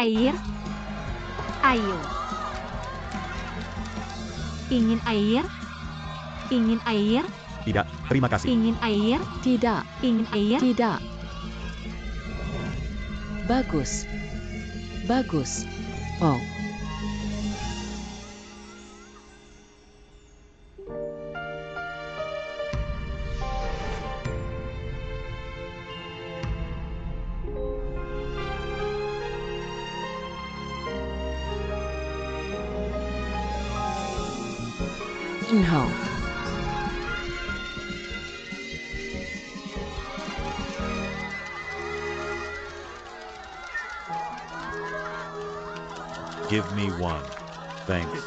Air? Ayo. Ingin air? Ingin air? Tidak, terima kasih. Ingin air? Tidak. Ingin air? Tidak. Bagus. Bagus. Oh. Inhou. Give me one. Thanks.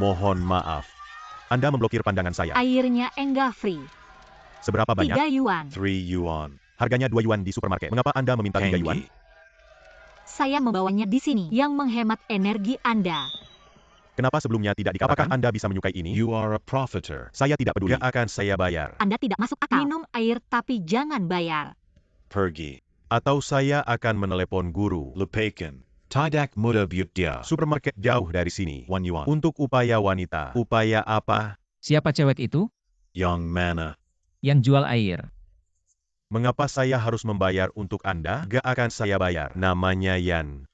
Mohon maaf. Anda memblokir pandangan saya. Airnya enggak free. Seberapa banyak? 3 yuan. 3 yuan. Harganya 2 yuan di supermarket. Mengapa Anda meminta 3 yuan? Tangy. Saya membawanya di sini yang menghemat energi Anda. Kenapa sebelumnya tidak dikatakan? Apakah Anda bisa menyukai ini? You are a profiter. Saya tidak peduli. Gak akan saya bayar. Anda tidak masuk akal. Minum air tapi jangan bayar. Pergi. Atau saya akan menelepon guru. Lepakan. Tidak mudah dia. Supermarket jauh dari sini. 1 yuan. Untuk upaya wanita. Upaya apa? Siapa cewek itu? Young mana. Yang jual air. Mengapa saya harus membayar untuk Anda? Gak akan saya bayar. Namanya Yan.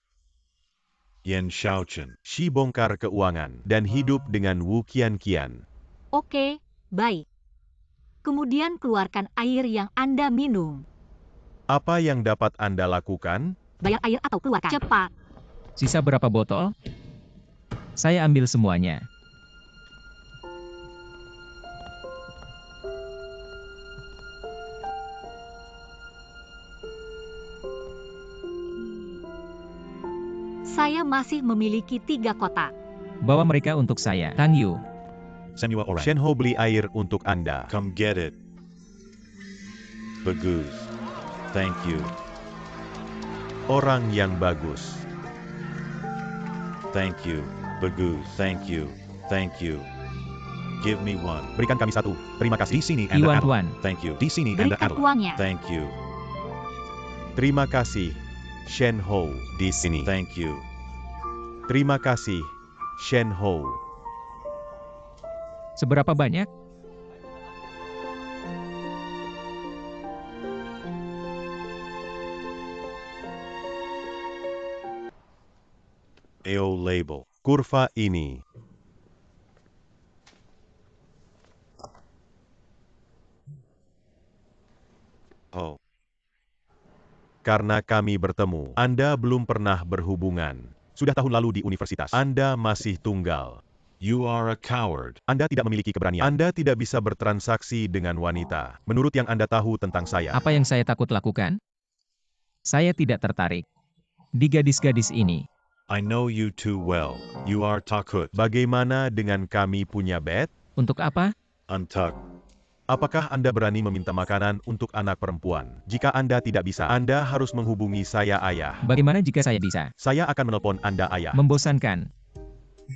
Yen Xiaochen. Shi bongkar keuangan dan hidup dengan Wu Qian. Oke, baik. Kemudian keluarkan air yang Anda minum. Apa yang dapat Anda lakukan? Bayar air atau keluarkan. Cepat. Sisa berapa botol? Saya ambil semuanya. Saya masih memiliki 3 kotak. Bawa mereka untuk saya. Tang Yu. Senua orang. Shenho beli air untuk Anda. Come get it. Bagus. Thank you. Orang yang bagus. Thank you. Bagus. Thank you. Thank you. Give me one. Berikan kami 1. Terima kasih. Di sini Anda Yuan adalah. Tuan. Thank you. Di sini Anda Berikan adalah. uangnya. Thank you. Terima kasih. Shenho. Di sini. Thank you. Terima kasih. Shenho. Seberapa banyak? AO label. Kurva ini. Oh. Karena kami bertemu, Anda belum pernah berhubungan. Sudah tahun lalu di universitas. Anda masih tunggal. You are a coward. Anda tidak memiliki keberanian. Anda tidak bisa bertransaksi dengan wanita. Menurut yang Anda tahu tentang saya. Apa yang saya takut lakukan? Saya tidak tertarik di gadis-gadis ini. I know you too well. You are takut. Bagaimana dengan kami punya bed? Untuk apa? Untuck. Apakah Anda berani meminta makanan untuk anak perempuan? Jika Anda tidak bisa, Anda harus menghubungi saya ayah. Bagaimana jika saya bisa? Saya akan menelpon Anda ayah. Membosankan.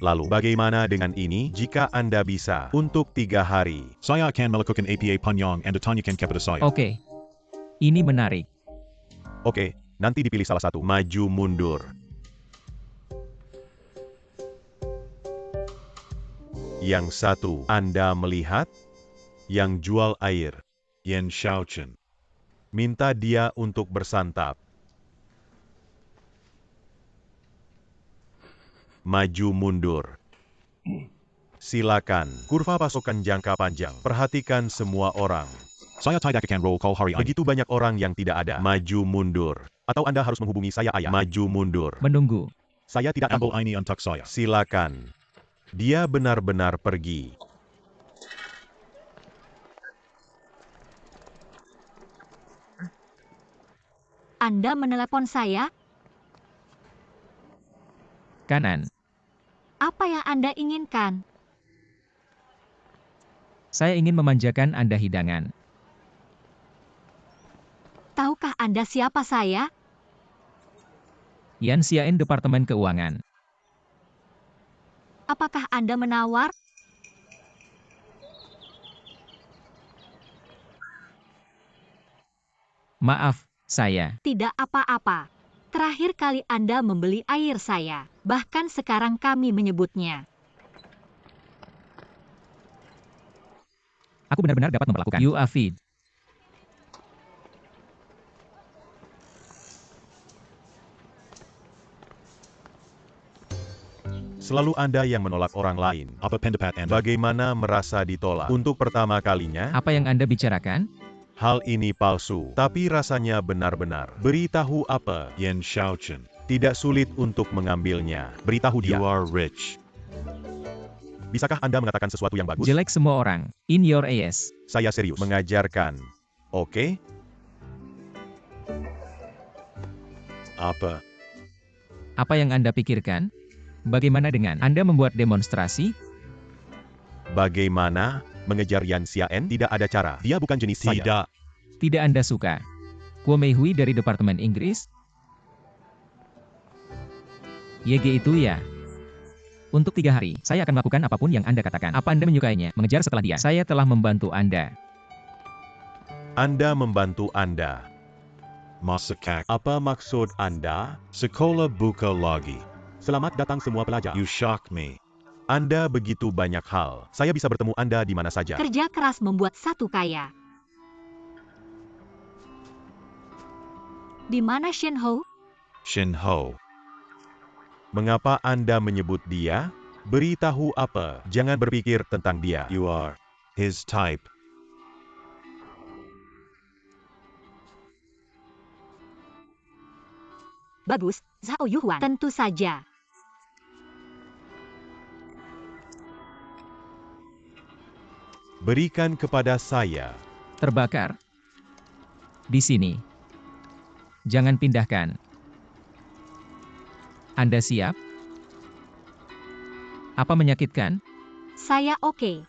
Lalu, bagaimana dengan ini? Jika Anda bisa, untuk 3 hari. Saya akan melakukan APA Panyang and ditanyakan kepada saya. Oke. Ini menarik. Oke, nanti dipilih salah satu. Maju mundur. Yang satu, Anda melihat? Yang jual air. Yen Xiaochen. Minta dia untuk bersantap. Maju mundur. Silakan. Kurva pasokan jangka panjang. Perhatikan semua orang. Saya tidak akan roll call hari ini. Begitu banyak orang yang tidak ada. Maju mundur. Atau Anda harus menghubungi saya ayah. Maju mundur. Menunggu. Saya tidak Ambil ambil. ini untuk saya. Silakan. Dia benar-benar pergi. Anda menelepon saya? Kanan. Apa yang Anda inginkan? Saya ingin memanjakan Anda hidangan. Tahukah Anda siapa saya? Yan Xiaen Departemen Keuangan. Apakah Anda menawar? Maaf, saya. Tidak apa-apa. Terakhir kali Anda membeli air saya. Bahkan sekarang kami menyebutnya. Aku benar-benar dapat memperlakukan you Afid. Selalu Anda yang menolak orang lain. Apa pendapat Anda? Bagaimana merasa ditolak? Untuk pertama kalinya, Apa yang Anda bicarakan? hal ini palsu, tapi rasanya benar-benar. Beritahu apa? Yen Xiaochen. Tidak sulit untuk mengambilnya. Beritahu dia. You are rich. Bisakah Anda mengatakan sesuatu yang bagus? Jelek semua orang. In your ass. Saya serius. Mengajarkan. Oke? Apa? Apa yang Anda pikirkan? Bagaimana dengan Anda membuat demonstrasi? Bagaimana? Mengejar Yan Xiaen tidak ada cara. Dia bukan jenis saya. Tidak. Tidak Anda suka. Kuo Mei Hui dari Departemen Inggris? YG itu ya. Untuk 3 hari, saya akan melakukan apapun yang Anda katakan. Apa Anda menyukainya? Mengejar setelah dia. Saya telah membantu Anda. Anda membantu Anda. Masakak. Apa maksud Anda? Sekolah buka lagi. Selamat datang semua pelajar. You shock me. Anda begitu banyak hal. Saya bisa bertemu Anda di mana saja. Kerja keras membuat satu kaya. Di mana Shen Hou? Shin Ho. Mengapa Anda menyebut dia? Beritahu apa? Jangan berpikir tentang dia. You are his type. Bagus, Zhao Yuhuan. Tentu saja. Berikan kepada saya. Terbakar. Di sini. Jangan pindahkan. Anda siap? Apa menyakitkan? Saya oke.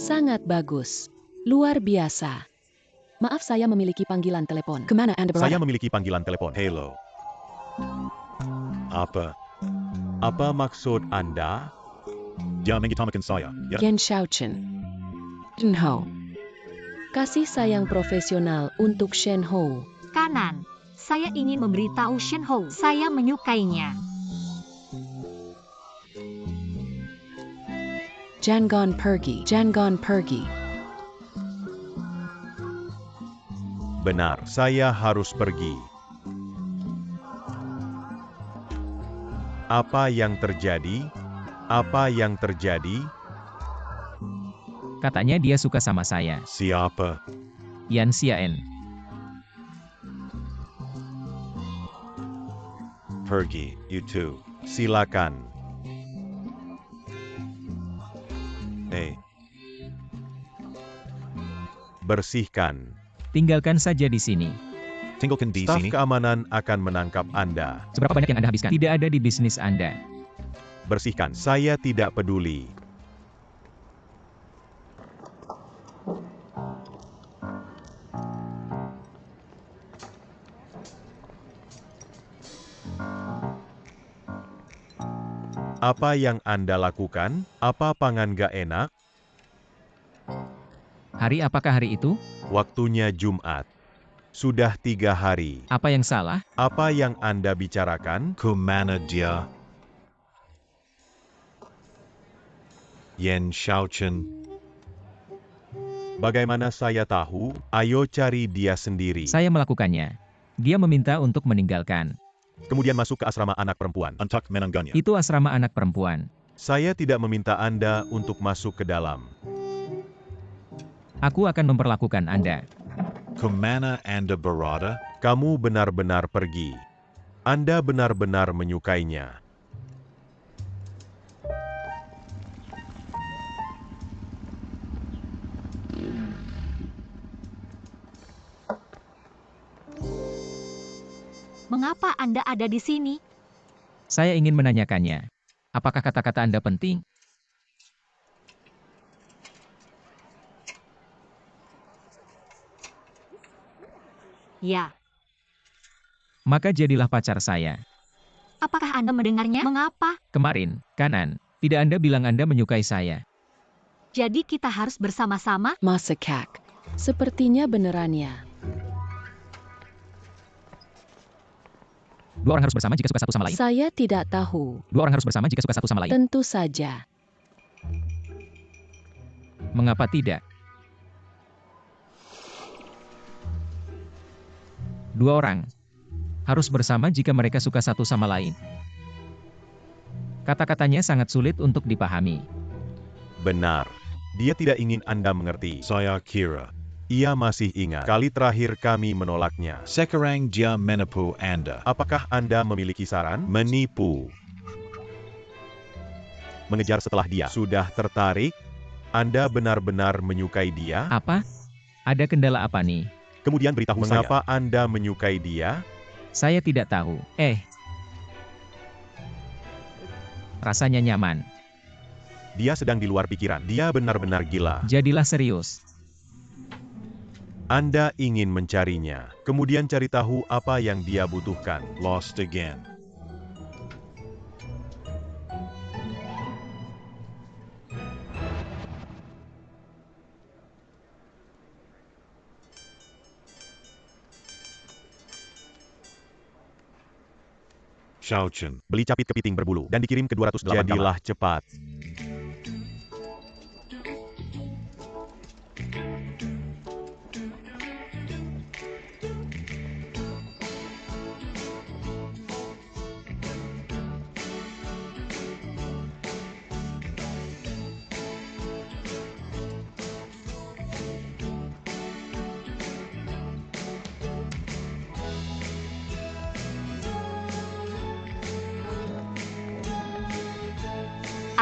Sangat bagus. Luar biasa. Maaf saya memiliki panggilan telepon. Kemana Anda berada? Saya memiliki panggilan telepon. Halo. Apa? Apa maksud Anda? Jangan mengutamakan saya. Ya? Yan Xiaochen. Shen Hou. Kasih sayang profesional untuk Shen Hou. Kanan. Saya ingin memberitahu Shen Hou. Saya menyukainya. Jangan pergi. Jangan pergi. Benar, saya harus pergi. Apa yang terjadi? Apa yang terjadi? Katanya dia suka sama saya. Siapa? Yan Xiaen. Pergi. You too. Silakan. Hey. Bersihkan. Tinggalkan saja di sini. Tinggalkan di Staf sini. keamanan akan menangkap Anda. Seberapa banyak yang Anda habiskan? Tidak ada di bisnis Anda. Bersihkan. Saya tidak peduli. Apa yang Anda lakukan? Apa pangan gak enak? Hari apakah hari itu? Waktunya Jumat. Sudah 3 hari. Apa yang salah? Apa yang Anda bicarakan? Kumana dia? Yen Xiaochen. Bagaimana saya tahu? Ayo cari dia sendiri. Saya melakukannya. Dia meminta untuk meninggalkan. Kemudian masuk ke asrama anak perempuan. Antak menangganya. Itu asrama anak perempuan. Saya tidak meminta Anda untuk masuk ke dalam. Aku akan memperlakukan Anda. Kumana Anda berada? Kamu benar-benar pergi. Anda benar-benar menyukainya. Mengapa Anda ada di sini? Saya ingin menanyakannya. Apakah kata-kata Anda penting? Ya. Maka jadilah pacar saya. Apakah Anda mendengarnya? Mengapa? Kemarin, kanan. Tidak Anda bilang Anda menyukai saya. Jadi kita harus bersama-sama? Masekak. Sepertinya beneran ya. Dua orang harus bersama jika suka satu sama lain. Saya tidak tahu. Dua orang harus bersama jika suka satu sama lain. Tentu saja. Mengapa tidak? Dua orang harus bersama jika mereka suka satu sama lain. Kata-katanya sangat sulit untuk dipahami. Benar. Dia tidak ingin Anda mengerti. Saya kira. Ia masih ingat kali terakhir kami menolaknya. Sekarang dia menipu Anda. Apakah Anda memiliki saran? Menipu. Mengejar setelah dia. Sudah tertarik? Anda benar-benar menyukai dia? Apa? Ada kendala apa nih? Kemudian beritahu mengapa Anda menyukai dia? Saya tidak tahu. Rasanya nyaman. Dia sedang di luar pikiran. Dia benar-benar gila. Jadilah serius. Anda ingin mencarinya. Kemudian cari tahu apa yang dia butuhkan. Lost again. Xiaochen. Beli capit kepiting berbulu dan dikirim ke 208 kamar. Jadilah cepat.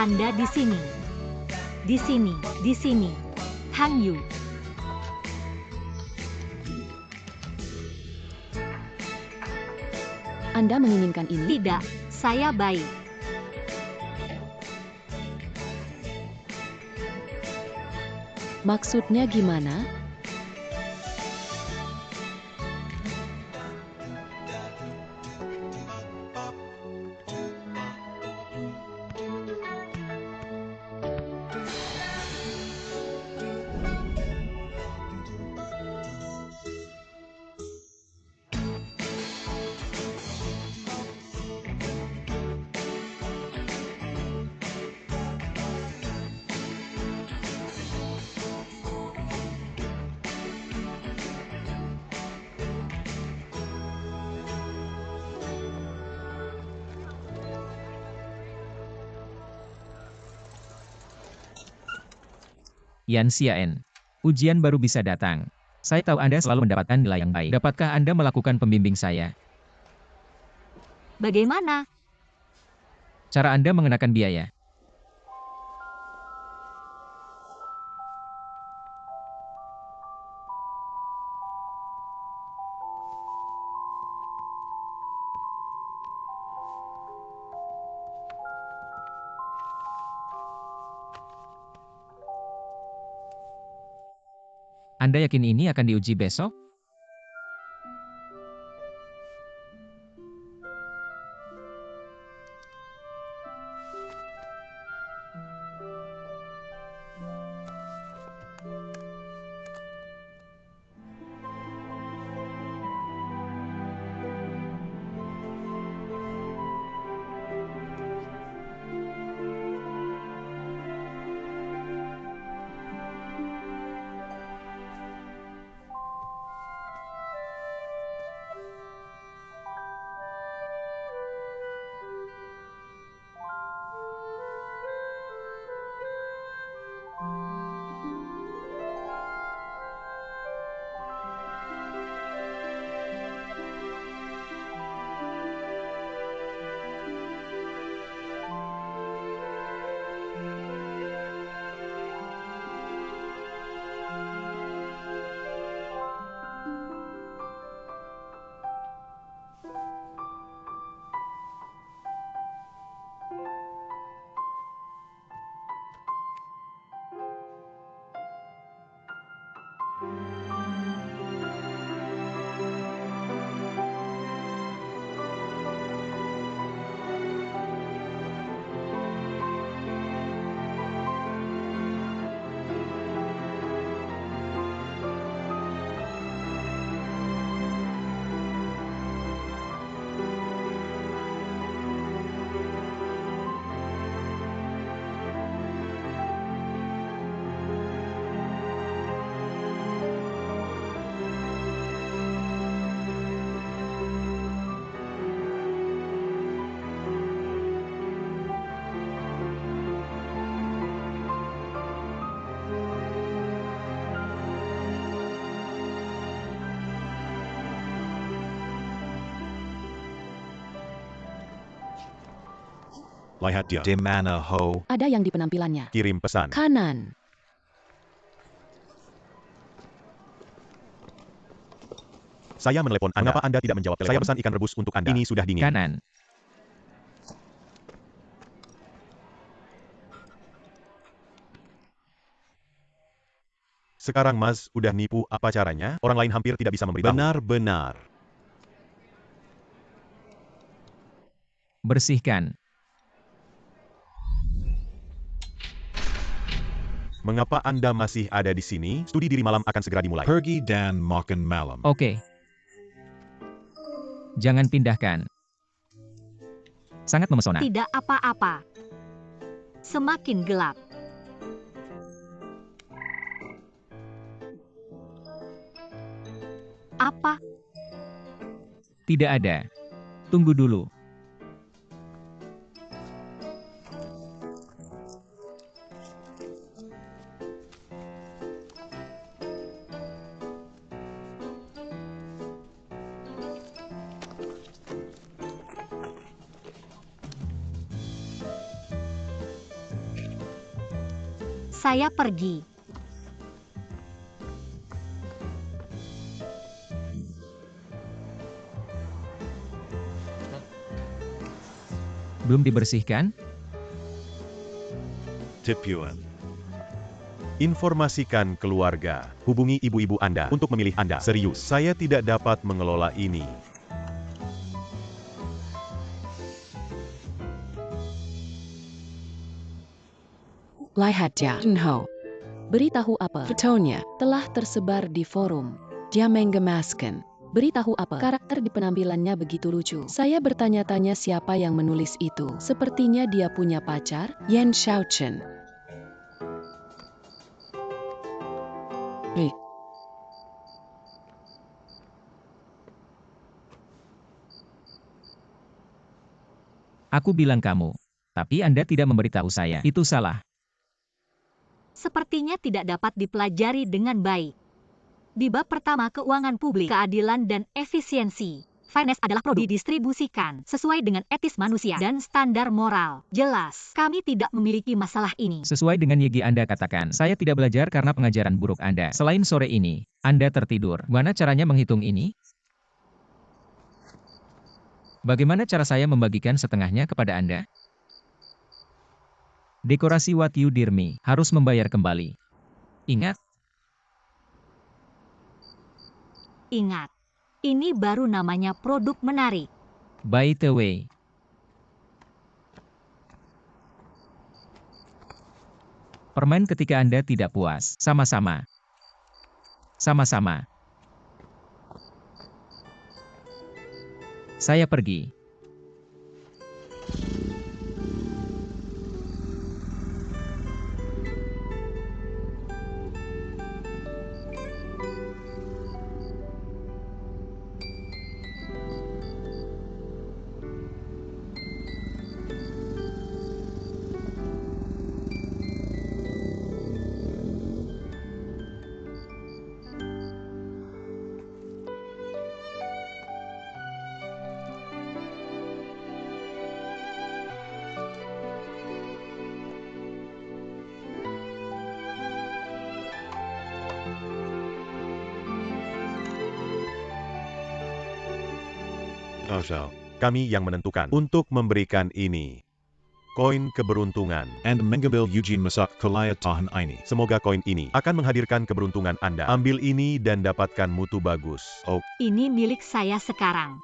Anda di sini. Di sini, di sini. Hang Yu. Anda menginginkan ini? Tidak, saya baik. Maksudnya gimana? Yan Xiaen. Ujian baru bisa datang. Saya tahu Anda selalu mendapatkan nilai yang baik. Dapatkah Anda melakukan pembimbing saya? Bagaimana? Cara Anda mengenakan biaya. Anda yakin ini akan diuji besok? Lihat dia. Di mana ho? Ada yang di penampilannya. Kirim pesan. Kanan. Saya menelepon Anda. Mengapa Anda tidak menjawab telepon? Saya pesan ikan rebus untuk Anda. Ini sudah dingin. Kanan. Sekarang Mas udah nipu, apa caranya? Orang lain hampir tidak bisa memberitahu. Benar-benar. Bersihkan. Mengapa Anda masih ada di sini? Studi diri malam akan segera dimulai. Pergi dan makan malam. Oke. Jangan pindahkan. Sangat memesona. Tidak apa-apa. Semakin gelap. Apa? Tidak ada. Tunggu dulu. Saya pergi. Belum dibersihkan? Tipuan. Informasikan keluarga. Hubungi ibu-ibu Anda untuk memilih Anda. Serius, saya tidak dapat mengelola ini. Lihat dia. Junho. Beritahu apa? Fotonya telah tersebar di forum. Dia menggemaskan. Beritahu apa? Karakter di penampilannya begitu lucu. Saya bertanya-tanya siapa yang menulis itu. Sepertinya dia punya pacar, Yan Xiaochen. Aku bilang kamu. Tapi Anda tidak memberitahu saya. Itu salah. Sepertinya tidak dapat dipelajari dengan baik. Di bab pertama keuangan publik, keadilan dan efisiensi, finance adalah produk didistribusikan sesuai dengan etis manusia dan standar moral. Jelas, kami tidak memiliki masalah ini. Sesuai dengan YG Anda katakan, saya tidak belajar karena pengajaran buruk Anda. Selain sore ini, Anda tertidur. Bagaimana caranya menghitung ini? Bagaimana cara saya membagikan setengahnya kepada Anda? Dekorasi What You Dear Me harus membayar kembali. Ingat, ini baru namanya produk menarik. by the way, permain ketika Anda tidak puas. Sama-sama. Sama-sama. Saya pergi. Tahu. Kami yang menentukan untuk memberikan ini. Koin keberuntungan. And mengambil Eugene masak kelaya tahan ini. Semoga koin ini akan menghadirkan keberuntungan Anda. Ambil ini dan dapatkan mutu bagus. Oh, Ini milik saya sekarang.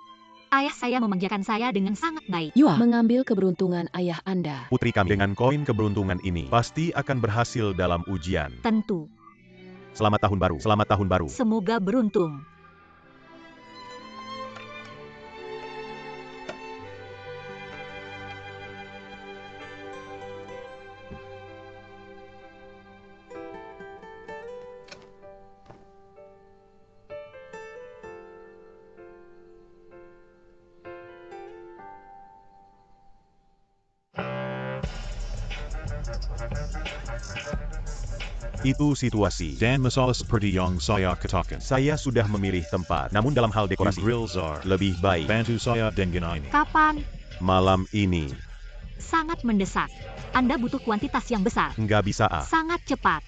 Ayah saya memanjakan saya dengan sangat baik. Yua mengambil keberuntungan ayah Anda. putri kami dengan koin keberuntungan ini pasti akan berhasil dalam ujian. Tentu, Selamat tahun baru. Selamat tahun baru. semoga beruntung. Itu situasi. Dan masalah seperti yang saya katakan. Saya sudah memilih tempat. Namun dalam hal dekorasi, Grill Czar. lebih baik Bantu saya dengan ini. Kapan? malam ini. Sangat mendesak. Anda butuh kuantitas yang besar. Nggak bisa, ah. Sangat cepat.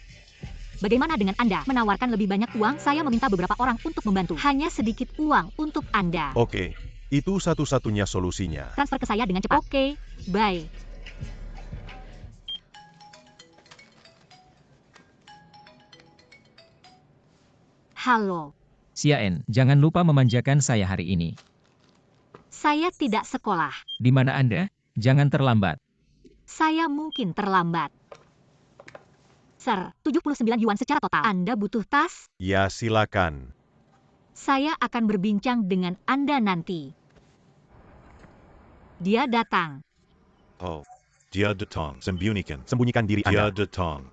Bagaimana dengan Anda menawarkan lebih banyak uang? Saya meminta beberapa orang untuk membantu. Hanya sedikit uang untuk Anda. Oke, itu satu-satunya solusinya. Transfer ke saya dengan cepat. Oke, bye. Halo, Xiaen, jangan lupa memanjakan saya hari ini. saya tidak sekolah. Di mana Anda? Jangan terlambat. Saya mungkin terlambat. Sir, 79 yuan secara total. Anda butuh tas? Ya, silakan. Saya akan berbincang dengan Anda nanti. Dia datang. Oh. Dia datang. Sembunyikan. Sembunyikan diri Dia Anda. datang.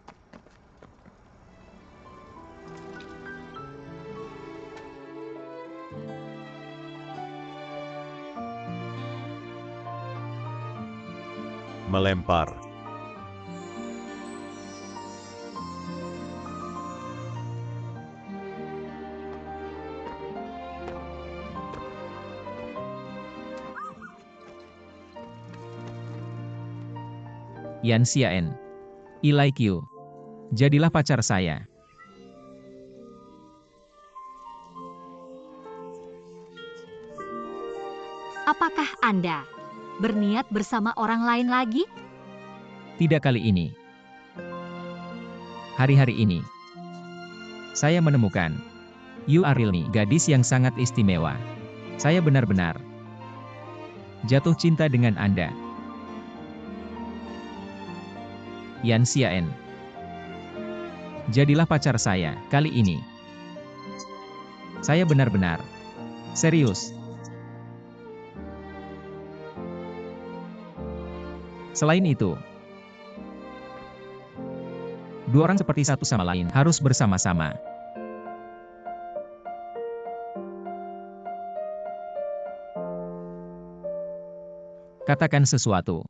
Melempar. Yan Xiaen. I like you. Jadilah pacar saya. Apakah Anda berniat bersama orang lain lagi? Tidak kali ini. Hari-hari ini. Saya menemukan. You are really gadis yang sangat istimewa. Saya benar-benar jatuh cinta dengan Anda. Yan Xiaen. Jadilah pacar saya, kali ini. Saya benar-benar serius. Selain itu, dua orang seperti satu sama lain harus bersama-sama. Katakan sesuatu.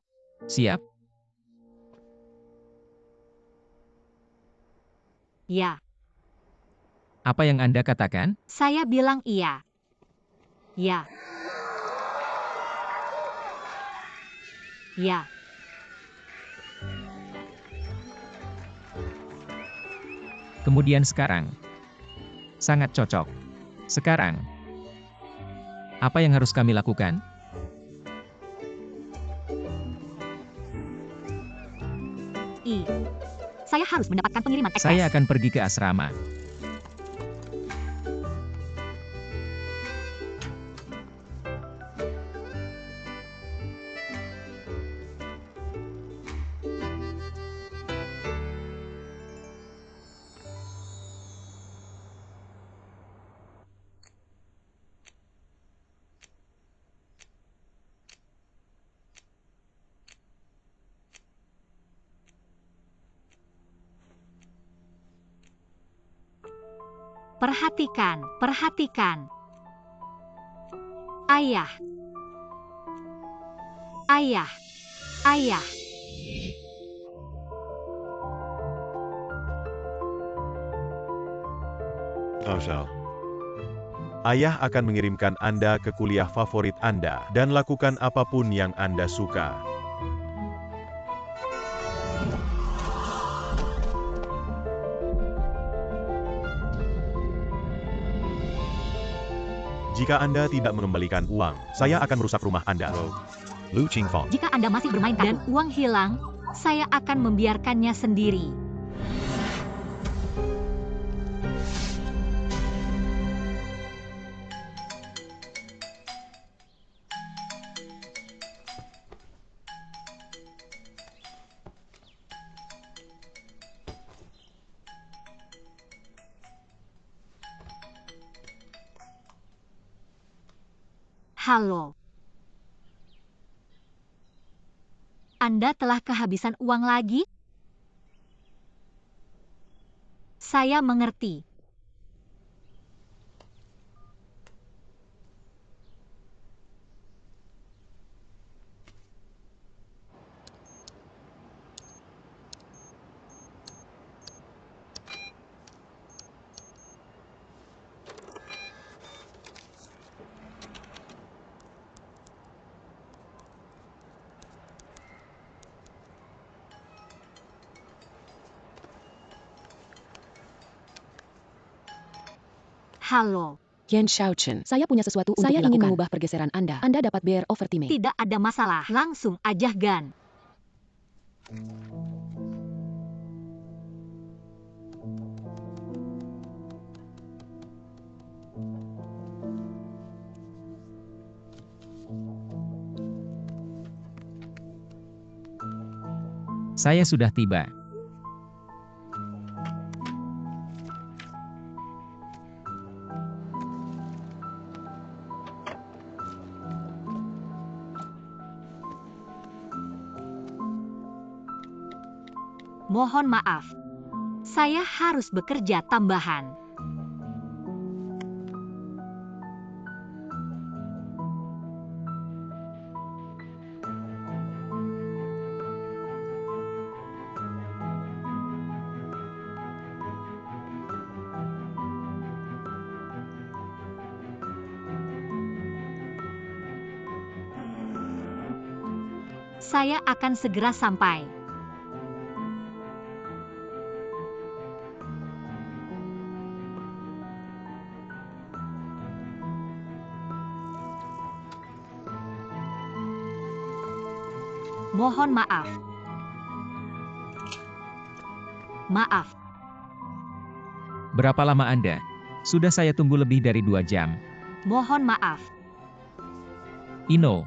Siap? Ya, Apa yang Anda katakan? saya bilang iya. Ya. Ya. Kemudian sekarang. Sangat cocok. Sekarang. Apa yang harus kami lakukan? Saya harus mendapatkan pengiriman ekspres. Saya akan pergi ke asrama. Perhatikan, perhatikan. Ayah. Ayah. Ayah. Kau. Ayah akan mengirimkan Anda ke kuliah favorit Anda dan lakukan apapun yang Anda suka. Jika Anda tidak mengembalikan uang, saya akan merusak rumah Anda. Lu Qingfang. Jika Anda masih bermain dan uang hilang, saya akan membiarkannya sendiri. Halo. Anda telah kehabisan uang lagi? Saya mengerti. Halo, Yan Xiaochen, saya punya sesuatu untuk Saya dilakukan. ingin mengubah pergeseran Anda. Anda dapat bear overtime. tidak ada masalah. Langsung aja Gan. Saya sudah tiba. Mohon maaf. Saya harus bekerja tambahan. Saya akan segera sampai. Mohon maaf. Maaf. Berapa lama Anda? Sudah saya tunggu lebih dari 2 jam. Mohon maaf. Ino.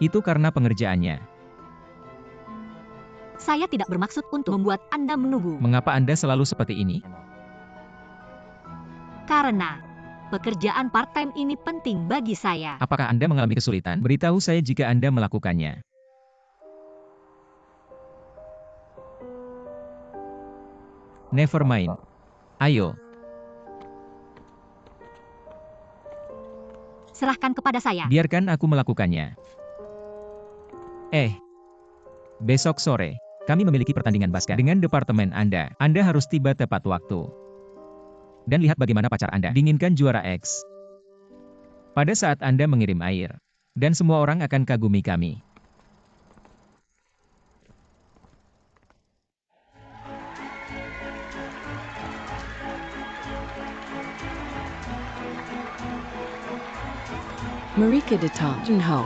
Itu karena pengerjaannya. Saya tidak bermaksud untuk membuat Anda menunggu. Mengapa Anda selalu seperti ini? Karena pekerjaan part-time ini penting bagi saya. Apakah Anda mengalami kesulitan? Beritahu saya jika Anda melakukannya. Never mind. Ayo. Serahkan kepada saya. Biarkan aku melakukannya. Besok sore, kami memiliki pertandingan basket dengan departemen Anda. Anda harus tiba tepat waktu. Dan lihat bagaimana pacar Anda dinginkan juara X. Pada saat Anda mengirim air. Dan semua orang akan kagumi kami. Marika Datang, Junho.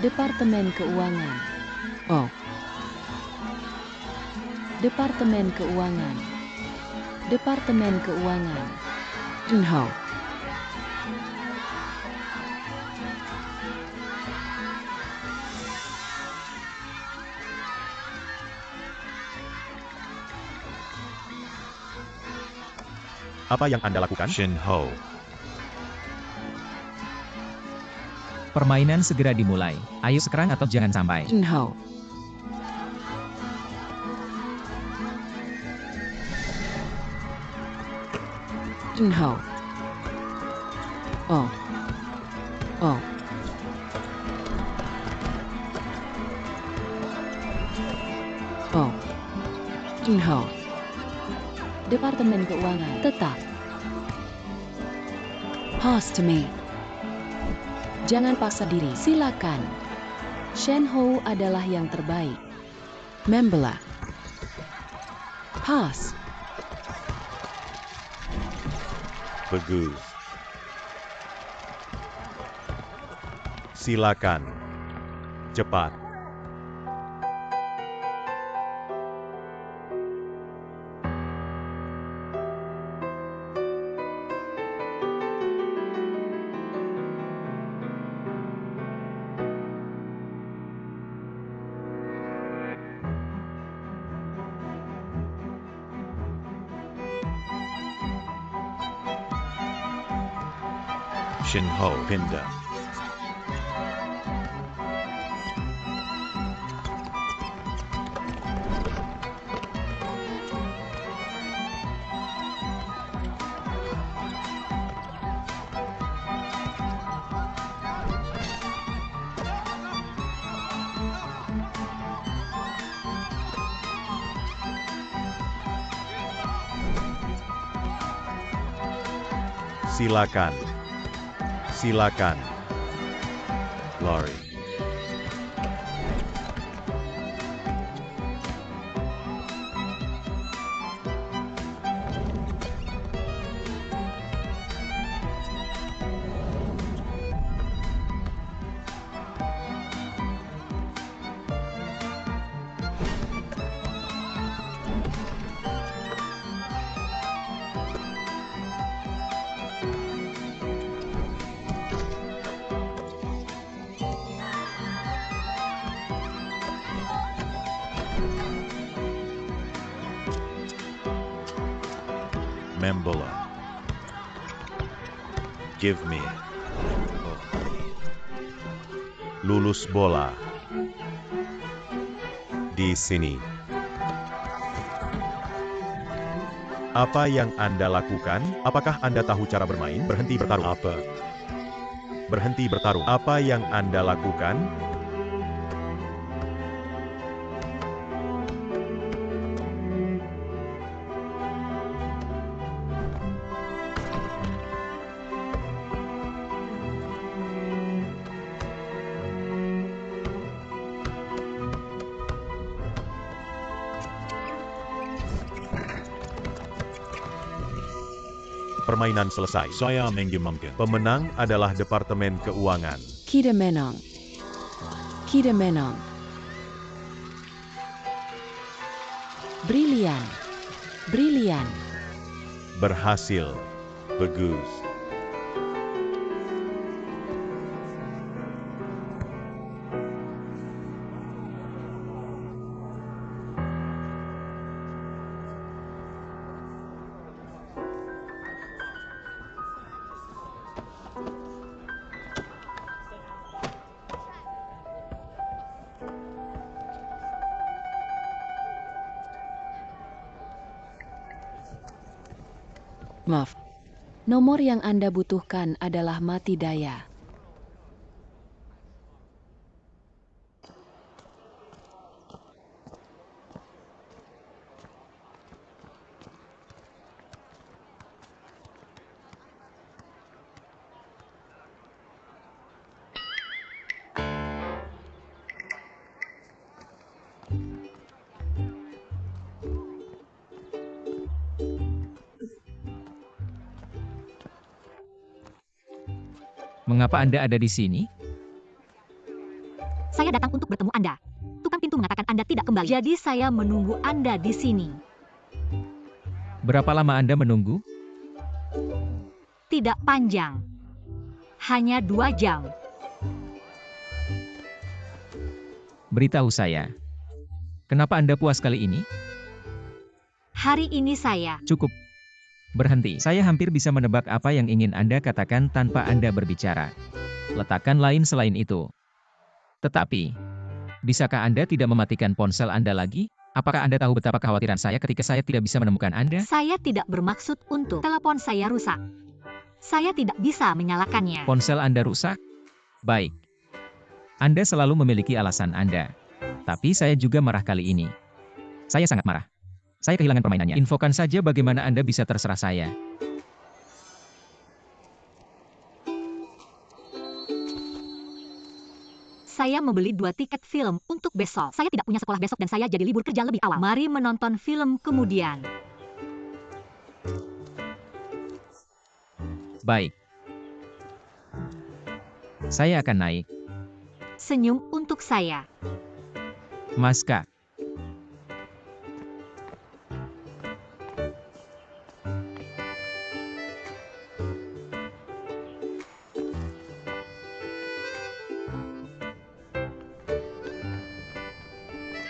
Departemen Keuangan. Oh. Departemen Keuangan. Departemen Keuangan. Junho. Apa yang Anda lakukan? Shin Ho. Permainan segera dimulai. Ayo sekarang atau jangan sampai. Junho. Junho. Oh. Oh. Oh. Junho. Departemen Keuangan tetap. Pass to me. Jangan paksa diri, silakan. Shen Ho adalah yang terbaik. Membela. Pass. Bagus. Silakan. Cepat. Shin Ho Pinda. Silakan. Silakan. Lori. Main bola. Give me. Oh. Lulus bola. Di sini. Apa yang Anda lakukan? Apakah Anda tahu cara bermain? Berhenti bertarung. Apa? Berhenti bertarung. Apa yang Anda lakukan? Permainan selesai. Saya mengirimkan. Pemenang adalah Departemen Keuangan. Kita menang. Kita menang. Brilian. Brilian. Berhasil. Bagus. Maaf. Nomor yang Anda butuhkan adalah mati daya. Mengapa Anda ada di sini? Saya datang untuk bertemu Anda. Tukang pintu mengatakan Anda tidak kembali. Jadi saya menunggu Anda di sini. Berapa lama Anda menunggu? Tidak panjang. Hanya 2 jam. Beritahu saya. Kenapa Anda puas kali ini? Hari ini saya. Cukup. Berhenti. Saya hampir bisa menebak apa yang ingin Anda katakan tanpa Anda berbicara. Letakkan lain selain itu. Tetapi, bisakah Anda tidak mematikan ponsel Anda lagi? Apakah Anda tahu betapa kekhawatiran saya ketika saya tidak bisa menemukan Anda? Saya tidak bermaksud untuk telepon saya rusak. Saya tidak bisa menyalakannya. Ponsel Anda rusak? Baik. Anda selalu memiliki alasan Anda. Tapi saya juga marah kali ini. Saya sangat marah. Saya kehilangan permainannya. Infokan saja bagaimana Anda bisa terserah saya. Saya membeli 2 tiket film untuk besok. Saya tidak punya sekolah besok dan saya jadi libur kerja lebih awal. Mari menonton film kemudian. Baik. Saya akan naik. Senyum untuk saya. Maska.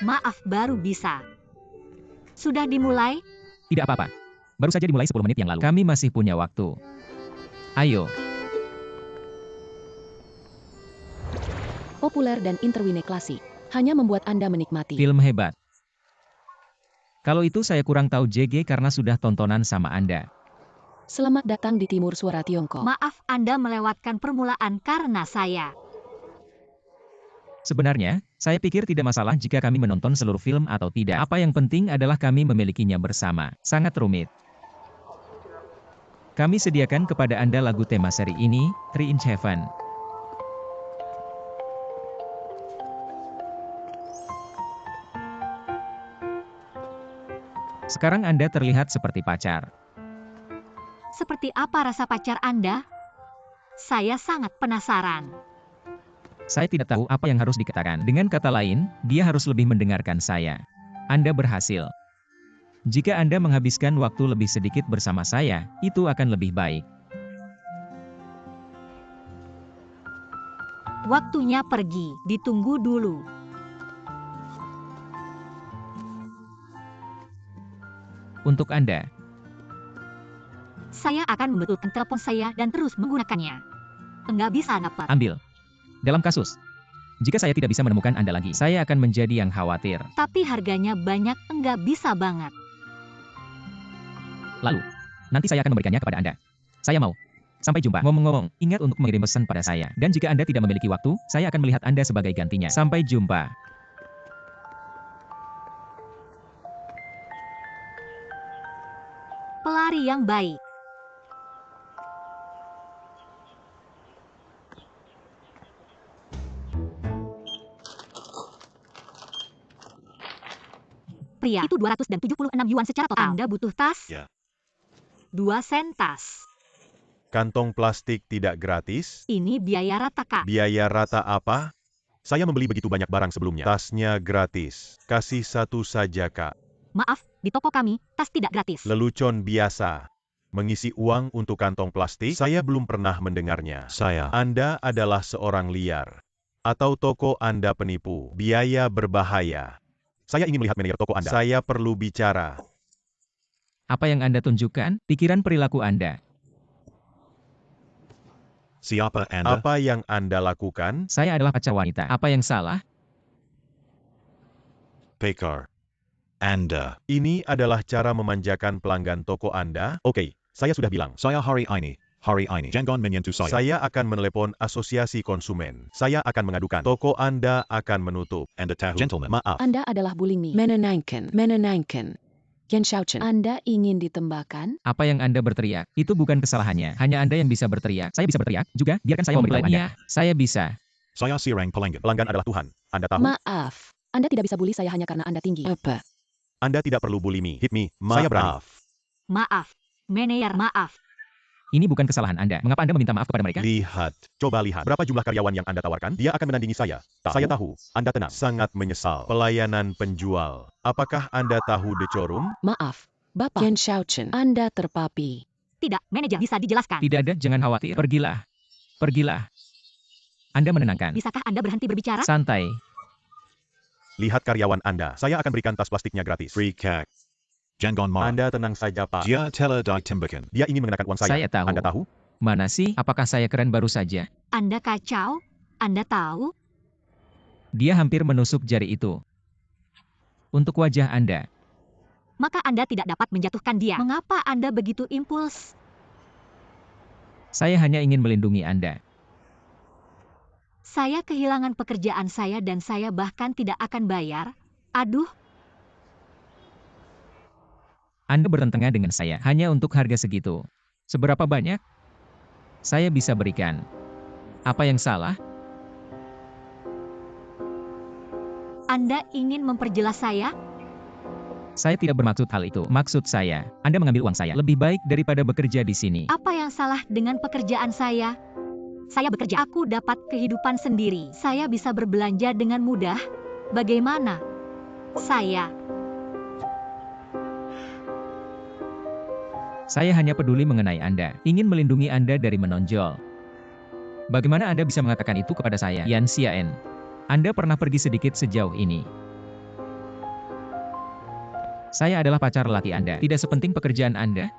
Maaf, baru bisa. Sudah dimulai? Tidak apa-apa. Baru saja dimulai 10 menit yang lalu. Kami masih punya waktu. Ayo. Populer dan interwine klasik. Hanya membuat Anda menikmati. Film hebat. Kalau itu saya kurang tahu JG karena sudah tontonan sama Anda. Selamat datang di Timur Suara Tiongkok. Maaf, Anda melewatkan permulaan karena saya. Sebenarnya, saya pikir tidak masalah jika kami menonton seluruh film atau tidak. Apa yang penting adalah kami memilikinya bersama. Sangat rumit. Kami sediakan kepada Anda lagu tema seri ini, Three Inch Heaven. Sekarang Anda terlihat seperti pacar. Seperti apa rasa pacar Anda? Saya sangat penasaran. Saya tidak tahu apa yang harus dikatakan. Dengan kata lain, dia harus lebih mendengarkan saya. Anda berhasil. Jika Anda menghabiskan waktu lebih sedikit bersama saya, itu akan lebih baik. Waktunya pergi, ditunggu dulu. Untuk Anda. Saya akan membetulkan telepon saya dan terus menggunakannya. Enggak bisa dapat. Ambil. Dalam kasus, jika saya tidak bisa menemukan Anda lagi, saya akan menjadi yang khawatir. Tapi harganya banyak, enggak bisa banget. Lalu, nanti saya akan memberikannya kepada Anda. Saya mau. Sampai jumpa. Ngomong-ngomong, ingat untuk mengirim pesan pada saya. Dan jika Anda tidak memiliki waktu, saya akan melihat Anda sebagai gantinya. Sampai jumpa. Pelari yang baik. Pria, itu 276 yuan secara total. Anda butuh tas? Ya. 2 sen tas. Kantong plastik tidak gratis? Ini biaya rata, Kak. Biaya rata apa? Saya membeli begitu banyak barang sebelumnya. Tasnya gratis. Kasih satu saja, Kak. Maaf, di toko kami, tas tidak gratis. Lelucon biasa. Mengisi uang untuk kantong plastik? Saya belum pernah mendengarnya. Saya. Anda adalah seorang liar. Atau toko Anda penipu. Biaya berbahaya. Saya ingin melihat manajer toko Anda. Saya perlu bicara. Apa yang Anda tunjukkan? Pikiran perilaku Anda. Siapa Anda? Apa yang Anda lakukan? Saya adalah pacar wanita. Apa yang salah? Pekar. Anda. Ini adalah cara memanjakan pelanggan toko Anda? Oke, saya sudah bilang. Saya hari ini. Jangan menyentuh saya. Saya akan menelepon asosiasi konsumen. Saya akan mengadukan. Toko Anda akan menutup. Anda tahu. Gentlemen. Maaf. Anda adalah bullying me. Menenangkan. Genshauchen. Anda ingin ditembakan? Apa yang Anda berteriak? Itu bukan kesalahannya. Hanya Anda yang bisa berteriak. Saya bisa berteriak juga. Biarkan saya memberitahu Anda. Saya bisa. Saya sirang pelanggan. Pelanggan adalah Tuhan. Anda tahu? Maaf. Anda tidak bisa bully saya hanya karena Anda tinggi. Apa? Anda tidak perlu bully me. Hit me. Saya berani. Maaf. Manajer, maaf. Ini bukan kesalahan Anda. Mengapa Anda meminta maaf kepada mereka? Lihat. Coba lihat. Berapa jumlah karyawan yang Anda tawarkan? Dia akan menandingi saya. Saya tahu. Anda tenang. Sangat menyesal. Pelayanan penjual. Apakah Anda tahu The Showroom? Maaf. Bapak Genshauchen. Anda terpapi. Tidak, manajer bisa dijelaskan. Tidak ada, jangan khawatir. Pergilah. Pergilah. Anda menenangkan. Bisakah Anda berhenti berbicara? Santai. Lihat karyawan Anda. Saya akan berikan tas plastiknya gratis. Free cash. Jangan marah. Anda tenang saja, Pak. Dia telah ditembakan. Dia ingin mengenakan uang saya. Saya tahu. Anda tahu? Mana sih? Apakah saya keren baru saja? Anda kacau? Anda tahu? Dia hampir menusuk jari itu. Untuk wajah Anda. Maka Anda tidak dapat menjatuhkan dia. Mengapa Anda begitu impuls? Saya hanya ingin melindungi Anda. Saya kehilangan pekerjaan saya dan saya bahkan tidak akan bayar. Aduh, Anda bertentangan dengan saya hanya untuk harga segitu. Seberapa banyak? Saya bisa berikan. Apa yang salah? Anda ingin memperjelas saya? Saya tidak bermaksud hal itu. Maksud saya, Anda mengambil uang saya lebih baik daripada bekerja di sini. Apa yang salah dengan pekerjaan saya? Saya bekerja, aku dapat kehidupan sendiri. Saya bisa berbelanja dengan mudah. Bagaimana? Saya hanya peduli mengenai Anda, ingin melindungi Anda dari menonjol. Bagaimana Anda bisa mengatakan itu kepada saya, Yan Xiaen? Anda pernah pergi sedikit sejauh ini. Saya adalah pacar lelaki Anda, tidak sepenting pekerjaan Anda.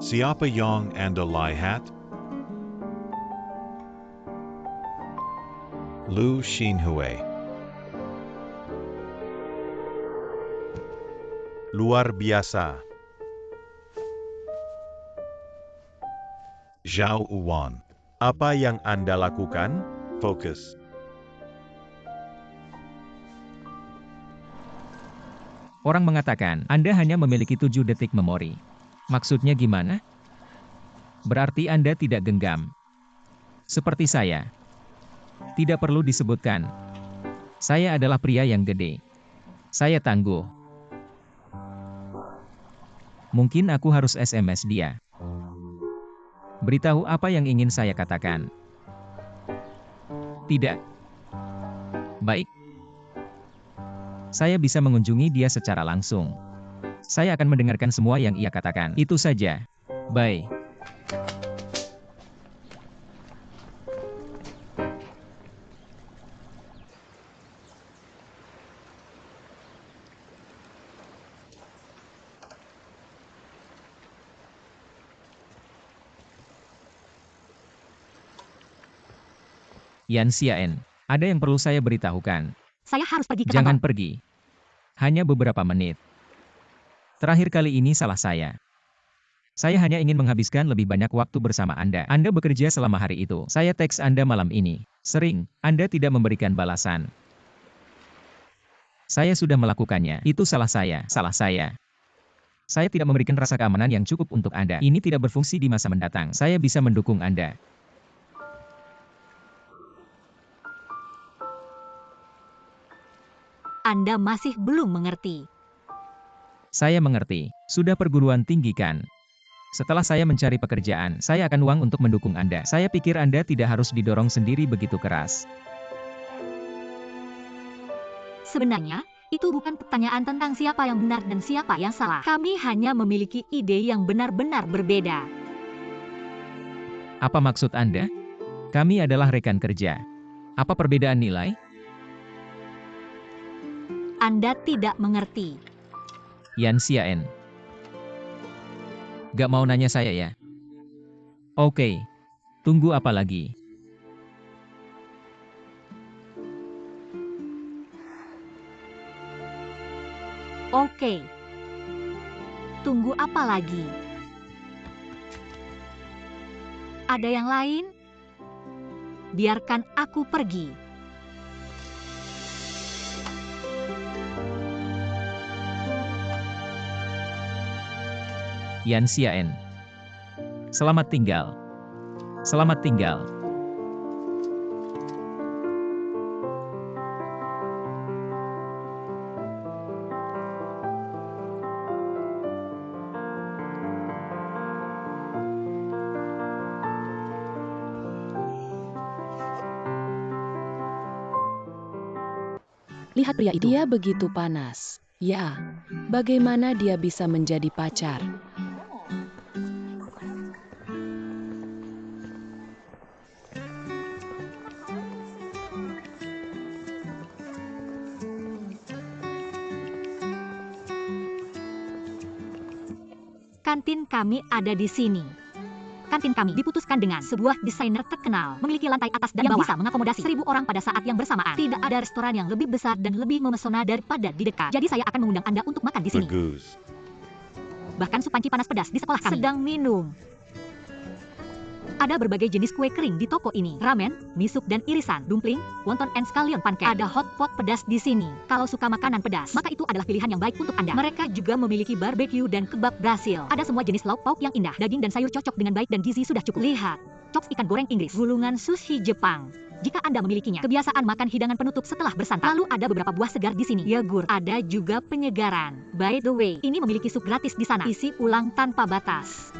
Siapa yang Anda lihat? Lu Xinhui. Luar biasa. Zhao Uwan. Apa yang Anda lakukan? Focus. Orang mengatakan, Anda hanya memiliki 7 detik memori. Maksudnya gimana? Berarti Anda tidak genggam. Seperti saya. Tidak perlu disebutkan. Saya adalah pria yang gede. Saya tangguh. Mungkin aku harus SMS dia. Beritahu apa yang ingin saya katakan. Tidak. Baik. Saya bisa mengunjungi dia secara langsung. Saya akan mendengarkan semua yang ia katakan. Itu saja. Bye. Yan Xiaen, ada yang perlu saya beritahukan. Saya harus pergi ke Jangan kantor. pergi. Hanya beberapa menit. Terakhir kali ini salah saya. Saya hanya ingin menghabiskan lebih banyak waktu bersama Anda. Anda bekerja selama hari itu. Saya teks Anda malam ini. Sering, Anda tidak memberikan balasan. Saya sudah melakukannya. Itu salah saya. Salah saya. Saya tidak memberikan rasa keamanan yang cukup untuk Anda. Ini tidak berfungsi di masa mendatang. Saya bisa mendukung Anda. Anda masih belum mengerti. Saya mengerti. Sudah perguruan tinggi kan? Setelah saya mencari pekerjaan, saya akan uang untuk mendukung Anda. Saya pikir Anda tidak harus didorong sendiri begitu keras. Sebenarnya, itu bukan pertanyaan tentang siapa yang benar dan siapa yang salah. Kami hanya memiliki ide yang benar-benar berbeda. Apa maksud Anda? Kami adalah rekan kerja. Apa perbedaan nilai? Anda tidak mengerti. Yan Xiaen. Gak mau nanya saya ya? Oke. Tunggu apa lagi? Oke. Tunggu apa lagi? Ada yang lain? Biarkan aku pergi. Yan Xiaen. Selamat tinggal. Selamat tinggal. Lihat pria itu. Dia begitu panas. Ya, bagaimana dia bisa menjadi pacar? Kantin kami ada di sini. Kantin kami diputuskan dengan sebuah desainer terkenal, memiliki lantai atas dan bawah, bisa mengakomodasi 1.000 orang pada saat yang bersamaan. Tidak ada restoran yang lebih besar dan lebih memesona daripada di dekat. Jadi saya akan mengundang Anda untuk makan di sini. Bagus. Bahkan sup panci panas pedas di sekolah kami. Sedang minum. Ada berbagai jenis kue kering di toko ini. Ramen, mie sup dan irisan, dumpling, wonton and scallion pancake. Ada hot pot pedas di sini. Kalau suka makanan pedas, maka itu adalah pilihan yang baik untuk Anda. Mereka juga memiliki barbecue dan kebab Brasil. Ada semua jenis lauk pauk yang indah. Daging dan sayur cocok dengan baik dan gizi sudah cukup. Lihat, chops ikan goreng Inggris, gulungan sushi Jepang. Jika Anda memilikinya, kebiasaan makan hidangan penutup setelah bersantap. Lalu ada beberapa buah segar di sini. Yogurt, ada juga penyegaran. By the way, ini memiliki sup gratis di sana. Isi ulang tanpa batas.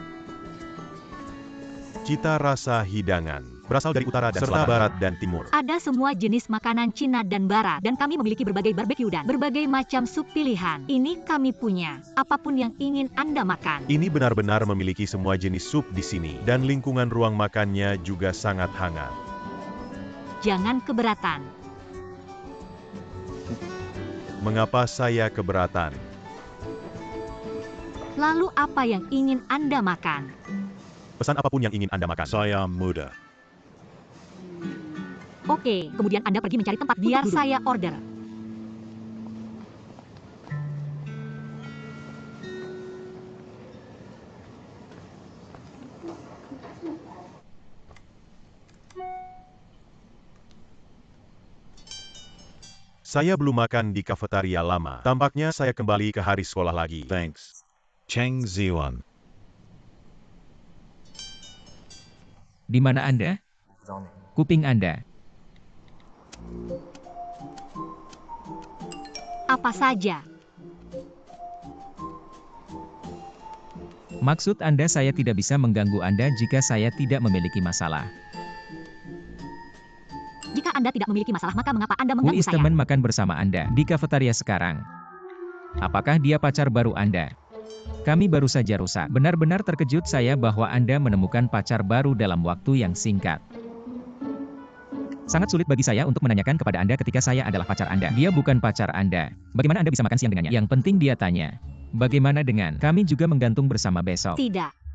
Cita rasa hidangan berasal dari utara dan serta barat dan timur. Ada semua jenis makanan Cina dan Barat, dan kami memiliki berbagai barbecue dan berbagai macam sup pilihan. Ini kami punya, apapun yang ingin Anda makan. Ini benar-benar memiliki semua jenis sup di sini, dan lingkungan ruang makannya juga sangat hangat. Jangan keberatan. Mengapa saya keberatan? Lalu apa yang ingin Anda makan? Pesan apapun yang ingin Anda makan. Saya muda. Oke, kemudian Anda pergi mencari tempat biar saya order. Saya belum makan di kafetaria lama. Tampaknya saya kembali ke hari sekolah lagi. Thanks. Cheng Ziwan. Di mana Anda? Kuping Anda. Apa saja? Maksud Anda saya tidak bisa mengganggu Anda jika saya tidak memiliki masalah. Jika Anda tidak memiliki masalah, maka mengapa Anda Who mengganggu is saya? teman makan bersama Anda di kafetaria sekarang? Apakah dia pacar baru Anda? Kami baru saja rusak. Benar-benar terkejut saya bahwa Anda menemukan pacar baru dalam waktu yang singkat. Sangat sulit bagi saya untuk menanyakan kepada Anda ketika saya adalah pacar Anda. Dia bukan pacar Anda. Bagaimana Anda bisa makan siang dengannya? Yang penting dia tanya. Bagaimana dengan kami juga menggantung bersama besok? Tidak.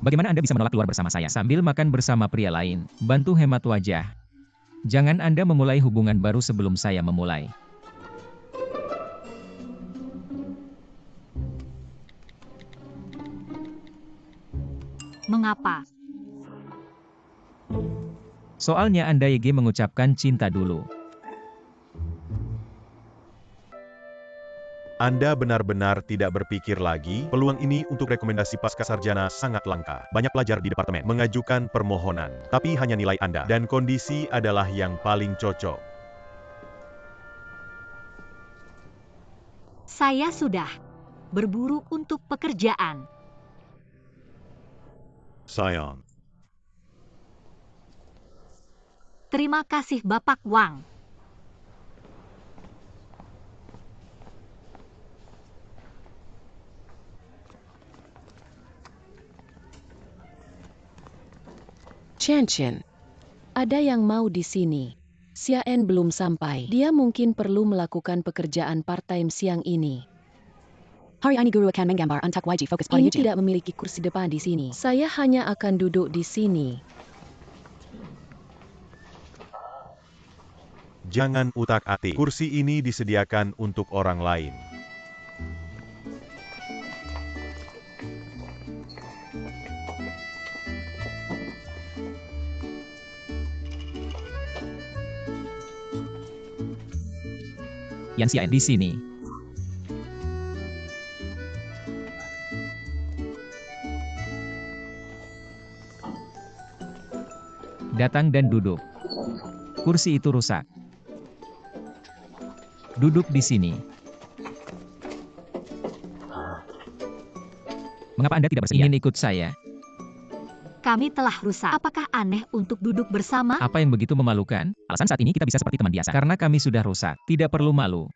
Bagaimana Anda bisa menolak keluar bersama saya sambil makan bersama pria lain? Bantu hemat wajah. Jangan Anda memulai hubungan baru sebelum saya memulai. Mengapa? Soalnya Anda YG mengucapkan cinta dulu. Anda benar-benar tidak berpikir lagi, peluang ini untuk rekomendasi pasca sarjana sangat langka. Banyak pelajar di departemen mengajukan permohonan, tapi hanya nilai Anda dan kondisi adalah yang paling cocok. Saya sudah berburu untuk pekerjaan. Sion. Terima kasih Bapak Wang. Chen Chen. Ada yang mau di sini. Xiaen belum sampai. Dia mungkin perlu melakukan pekerjaan part-time siang ini. Hari ini guru akan menggambar untuk YG fokus pada Ini YouTube. tidak memiliki kursi depan di sini. Saya hanya akan duduk di sini. Jangan utak-atik. Kursi ini disediakan untuk orang lain. Yan Xiaen di sini. Datang dan duduk. Kursi itu rusak. Duduk di sini. Mengapa Anda tidak bersedia? Ingin ikut saya? Kami telah rusak. Apakah aneh untuk duduk bersama? Apa yang begitu memalukan? Alasan saat ini kita bisa seperti teman biasa. Karena kami sudah rusak. Tidak perlu malu.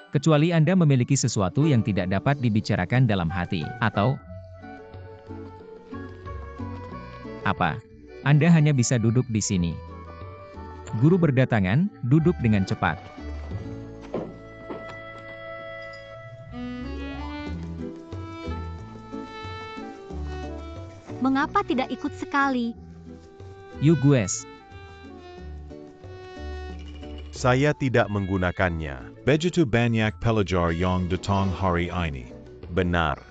Kecuali Anda memiliki sesuatu yang tidak dapat dibicarakan dalam hati. Atau apa? Anda hanya bisa duduk di sini. Guru berdatangan, duduk dengan cepat. Mengapa tidak ikut sekali? Yu Gues. Saya tidak menggunakannya. Begitu banyak pelajar yang datang hari ini. Benar.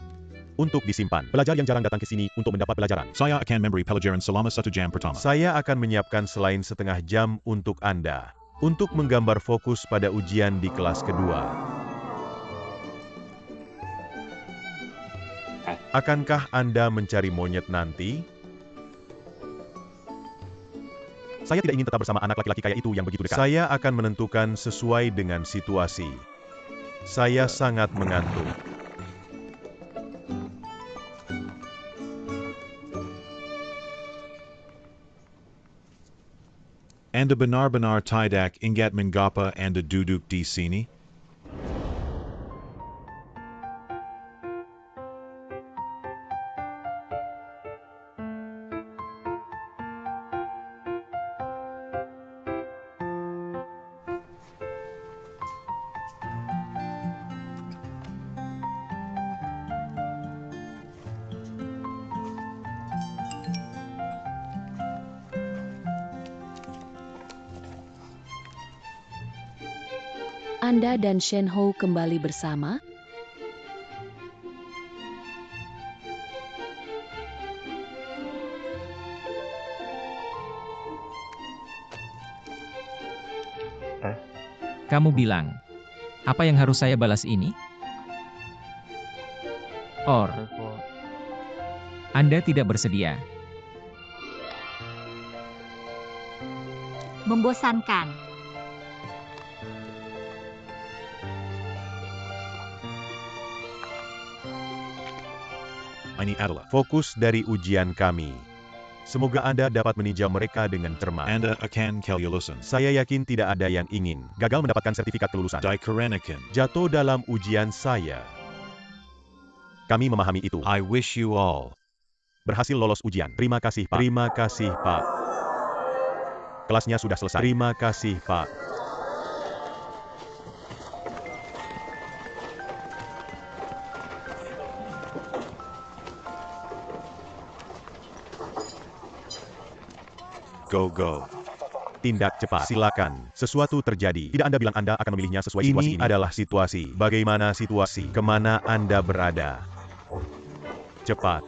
Untuk disimpan. Pelajar yang jarang datang ke sini untuk mendapat pelajaran. Saya akan memberi pelajaran selama 1 jam pertama. Saya akan menyiapkan selain setengah jam untuk Anda. Untuk menggambar fokus pada ujian di kelas kedua. Akankah Anda mencari monyet nanti? Saya tidak ingin tetap bersama anak laki-laki kaya itu yang begitu dekat. Saya akan menentukan sesuai dengan situasi. Saya sangat mengantuk. Anda benar-benar tidak ingat mengapa Anda duduk di sini? Anda dan Shen Hou kembali bersama? Kamu bilang, apa yang harus saya balas ini? Or, Anda tidak bersedia. Membosankan. Ini adalah fokus dari ujian kami. Semoga Anda dapat meninjau mereka dengan cermat. Anda akan kelulusan. Saya yakin tidak ada yang ingin gagal mendapatkan sertifikat kelulusan. Dikarenikan. Jatuh dalam ujian saya. Kami memahami itu. I wish you all. Berhasil lolos ujian. Terima kasih, Pak. Terima kasih, Pak. Kelasnya sudah selesai. Terima kasih, Pak. Go. Tindak cepat. Silakan. Sesuatu terjadi. Tidak Anda bilang Anda akan memilihnya sesuai situasi ini. Ini adalah situasi. Bagaimana situasi? Kemana Anda berada? Cepat.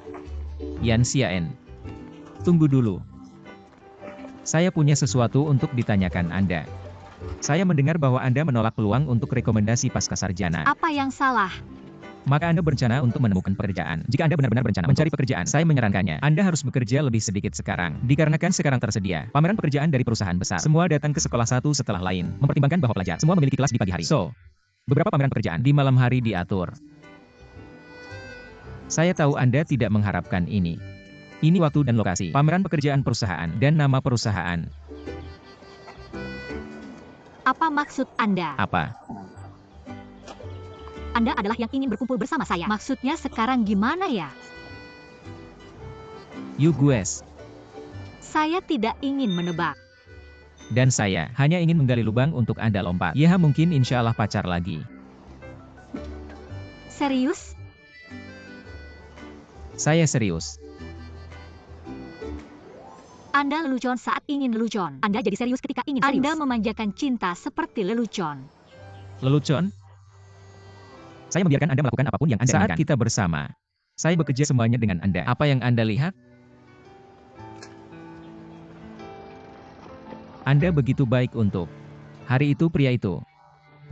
Yan Xiaen. Tunggu dulu. Saya punya sesuatu untuk ditanyakan Anda. Saya mendengar bahwa Anda menolak peluang untuk rekomendasi pascasarjana. Apa yang salah? Maka Anda berencana untuk menemukan pekerjaan. Jika Anda benar-benar berencana mencari pekerjaan, saya menyarankannya, Anda harus bekerja lebih sedikit sekarang. Dikarenakan sekarang tersedia pameran pekerjaan dari perusahaan besar. Semua datang ke sekolah satu setelah lain, mempertimbangkan bahwa pelajar semua memiliki kelas di pagi hari. So, beberapa pameran pekerjaan di malam hari diatur. Saya tahu Anda tidak mengharapkan ini. Ini waktu dan lokasi, pameran pekerjaan perusahaan, dan nama perusahaan. Apa maksud Anda? Apa? Anda adalah yang ingin berkumpul bersama saya. Maksudnya sekarang gimana ya? You guys. Saya tidak ingin menebak. Dan saya hanya ingin menggali lubang untuk Anda lompat. Ya mungkin insya Allah pacar lagi. Serius? Saya serius. Anda lelucon saat ingin lelucon. Anda jadi serius ketika ingin serius. Anda memanjakan cinta seperti lelucon. Lelucon? Saya membiarkan Anda melakukan apapun yang Anda inginkan. Saat kita bersama, saya bekerja semuanya dengan Anda. Apa yang Anda lihat? Anda begitu baik untuk hari itu pria itu.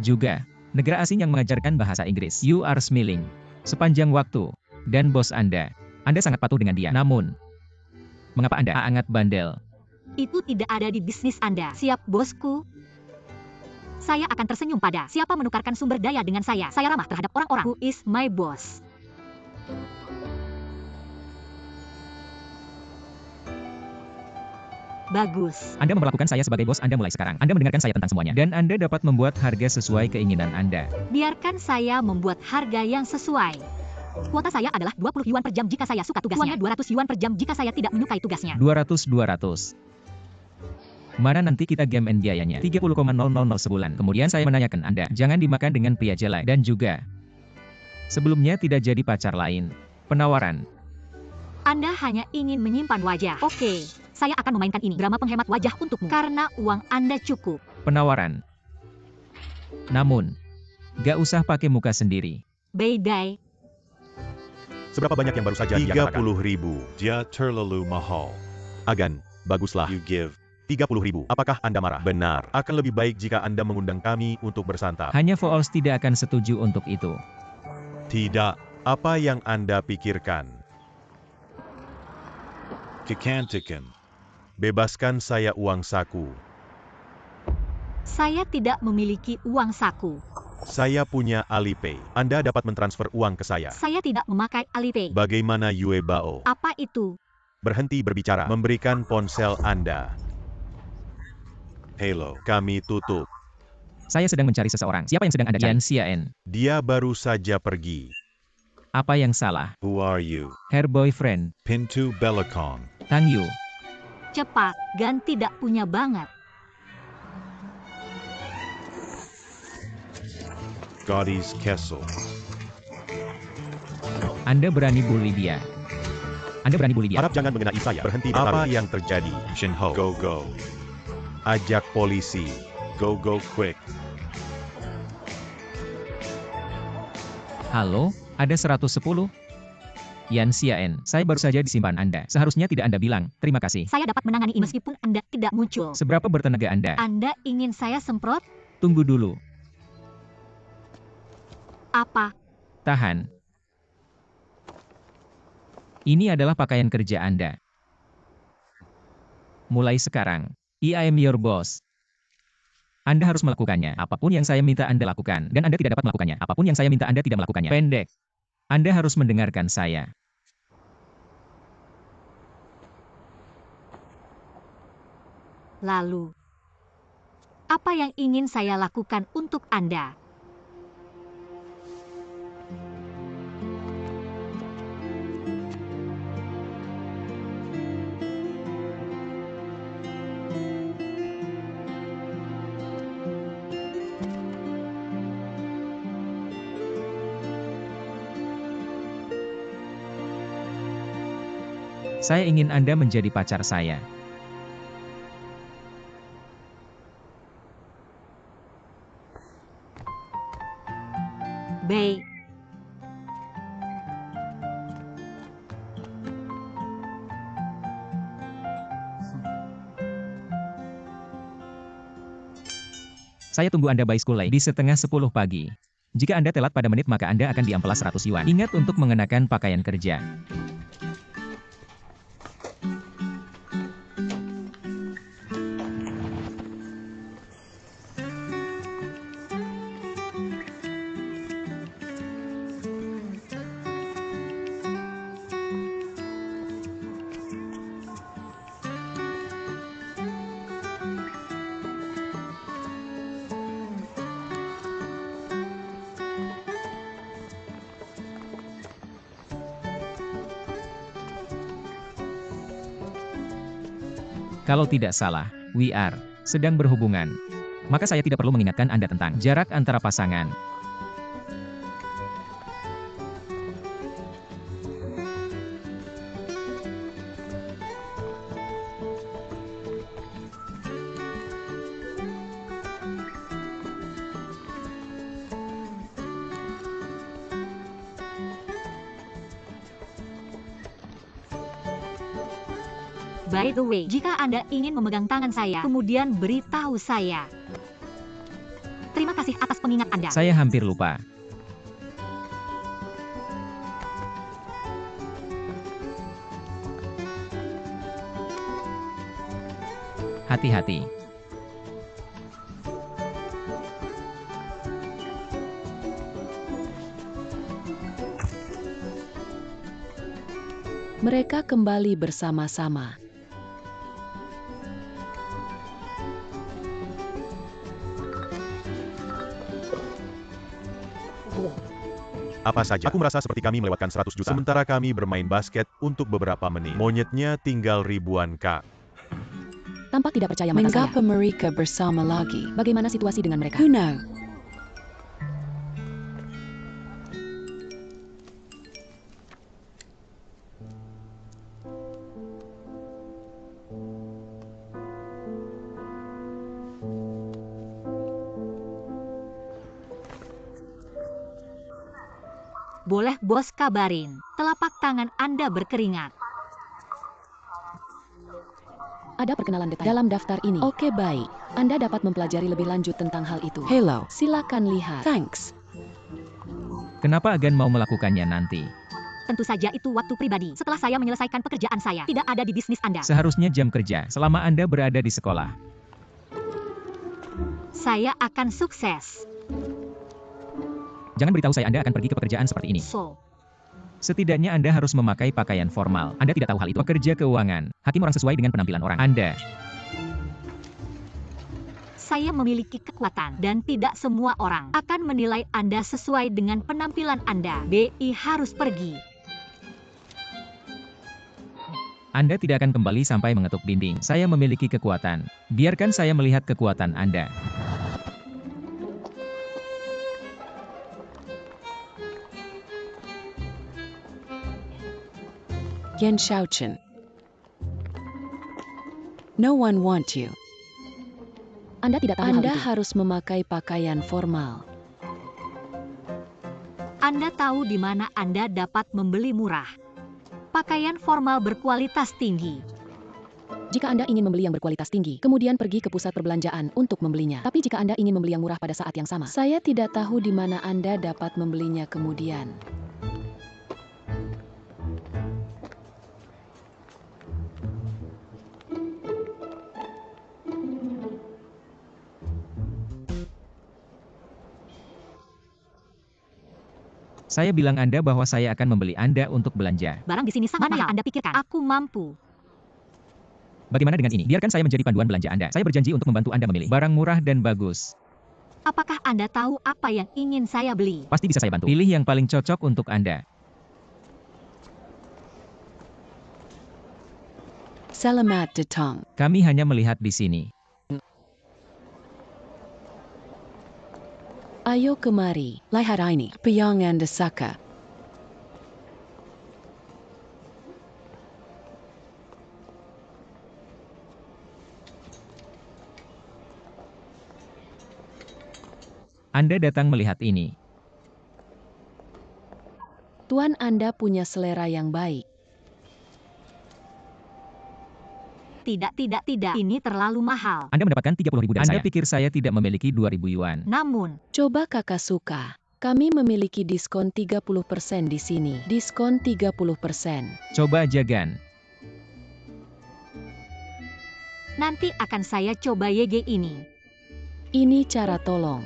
Juga, negara asing yang mengajarkan bahasa Inggris. You are smiling. Sepanjang waktu. Dan bos Anda sangat patuh dengan dia. Namun, mengapa Anda sangat bandel? Itu tidak ada di bisnis Anda. Siap, bosku. Saya akan tersenyum pada siapa menukarkan sumber daya dengan saya. Saya ramah terhadap orang-orang. Who is my boss? Bagus. Anda memperlakukan saya sebagai bos Anda mulai sekarang. Anda mendengarkan saya tentang semuanya. Dan Anda dapat membuat harga sesuai keinginan Anda. Biarkan saya membuat harga yang sesuai. Kuota saya adalah 20 yuan per jam jika saya suka tugasnya. Uangnya 200 yuan per jam jika saya tidak menyukai tugasnya. 200. Mana nanti kita game and biayanya? 30,000 sebulan. Kemudian saya menanyakan Anda, jangan dimakan dengan pria jelek. Dan juga, sebelumnya tidak jadi pacar lain. Penawaran. Anda hanya ingin menyimpan wajah. Oke, saya akan memainkan ini. Drama penghemat wajah untukmu. Karena uang Anda cukup. Penawaran. Namun, gak usah pakai muka sendiri. Beidai. Seberapa banyak yang baru saja dia katakan? 30.000. Dia terlalu mahal. Agan, baguslah. You give 30.000. Apakah Anda marah? Benar. Akan lebih baik jika Anda mengundang kami untuk bersantap. Hanya Fools tidak akan setuju untuk itu. Tidak. Apa yang Anda pikirkan? Kekantikan. Bebaskan saya uang saku. Saya tidak memiliki uang saku. Saya punya Alipay. Anda dapat mentransfer uang ke saya. Saya tidak memakai Alipay. Bagaimana Yue Bao? Apa itu? Berhenti berbicara. Memberikan ponsel Anda. Halo. Kami tutup. Saya sedang mencari seseorang. Siapa yang sedang Anda cari? Yan Xiaen. Dia baru saja pergi. Apa yang salah? Who are you? Her boyfriend. Pintu Belakong. Tang Yu. Cepat, Gan tidak punya banget. Gaudis Kessel. Anda berani bully dia. Anda berani bully dia. Harap jangan mengenai saya. Berhenti bertarung. Apa yang terjadi? Shinho. Go. Ajak polisi. Go quick. Halo, ada 110? Yan Xiaen, saya baru saja disimpan Anda. Seharusnya tidak Anda bilang, terima kasih. Saya dapat menangani ini meskipun Anda tidak muncul. Seberapa bertenaga Anda? Anda ingin saya semprot? Tunggu dulu. Apa? Tahan. Ini adalah pakaian kerja Anda. Mulai sekarang, I am your boss. Anda harus melakukannya. Apapun yang saya minta Anda lakukan. Dan Anda tidak dapat melakukannya. Apapun yang saya minta Anda tidak melakukannya. Pendek. Anda harus mendengarkan saya. Lalu, apa yang ingin saya lakukan untuk Anda? Saya ingin Anda menjadi pacar saya. Baik. Saya tunggu Anda by school di setengah 10 pagi. Jika Anda telat pada menit maka Anda akan diamplas 100 yuan. Ingat untuk mengenakan pakaian kerja. Kalau tidak salah, we are sedang berhubungan. Maka saya tidak perlu mengingatkan Anda tentang jarak antara pasangan. By the way, jika Anda ingin memegang tangan saya, kemudian beritahu saya. Terima kasih atas pengingat Anda. Saya hampir lupa. Hati-hati. Mereka kembali bersama-sama. Apa saja? Aku merasa seperti kami melewatkan 100 juta. Sementara kami bermain basket untuk beberapa menit. Monyetnya tinggal ribuan kak. Tampak tidak percaya mata saya. Mengapa mereka bersama lagi? Bagaimana situasi dengan mereka? Who know? Boleh bos kabarin, telapak tangan Anda berkeringat. Ada perkenalan detail dalam daftar ini. Oke, baik. Anda dapat mempelajari lebih lanjut tentang hal itu. Hello. Silakan lihat. Thanks. Kenapa agen mau melakukannya nanti? Tentu saja itu waktu pribadi. Setelah saya menyelesaikan pekerjaan saya, tidak ada di bisnis Anda. Seharusnya jam kerja selama Anda berada di sekolah. Saya akan sukses. Jangan beritahu saya Anda akan pergi ke pekerjaan seperti ini. So, Setidaknya Anda harus memakai pakaian formal. Anda tidak tahu hal itu. Pekerja keuangan. Hakim orang sesuai dengan penampilan orang. Anda. saya memiliki kekuatan dan tidak semua orang akan menilai Anda sesuai dengan penampilan Anda. BI harus pergi. Anda tidak akan kembali sampai mengetuk dinding. Saya memiliki kekuatan. Biarkan saya melihat kekuatan Anda. Yan Shaochen. No one want you. Anda tidak tahu hal Anda itu. harus memakai pakaian formal. Anda tahu di mana Anda dapat membeli murah. Pakaian formal berkualitas tinggi. Jika Anda ingin membeli yang berkualitas tinggi, kemudian pergi ke pusat perbelanjaan untuk membelinya. Tapi jika Anda ingin membeli yang murah pada saat yang sama, saya tidak tahu di mana Anda dapat membelinya kemudian. Saya bilang Anda bahwa saya akan membeli Anda untuk belanja. Barang di sini sangat mahal. Mana yang Anda pikirkan? Aku mampu. Bagaimana dengan ini? Biarkan saya menjadi panduan belanja Anda. Saya berjanji untuk membantu Anda memilih barang murah dan bagus. Apakah Anda tahu apa yang ingin saya beli? Pasti bisa saya bantu. Pilih yang paling cocok untuk Anda. Selamat datang. Kami hanya melihat di sini. Ayo kemari, lihat ini, peyang Anda suka. Anda datang melihat ini. Tuan Anda punya selera yang baik. Tidak. Ini terlalu mahal. Anda mendapatkan 30.000 dari saya. Anda pikir saya tidak memiliki 2.000 yuan. Namun, Coba kakak suka. Kami memiliki diskon 30% di sini. Diskon 30%. Coba Jagan. nanti akan saya coba YG ini. Ini cara tolong.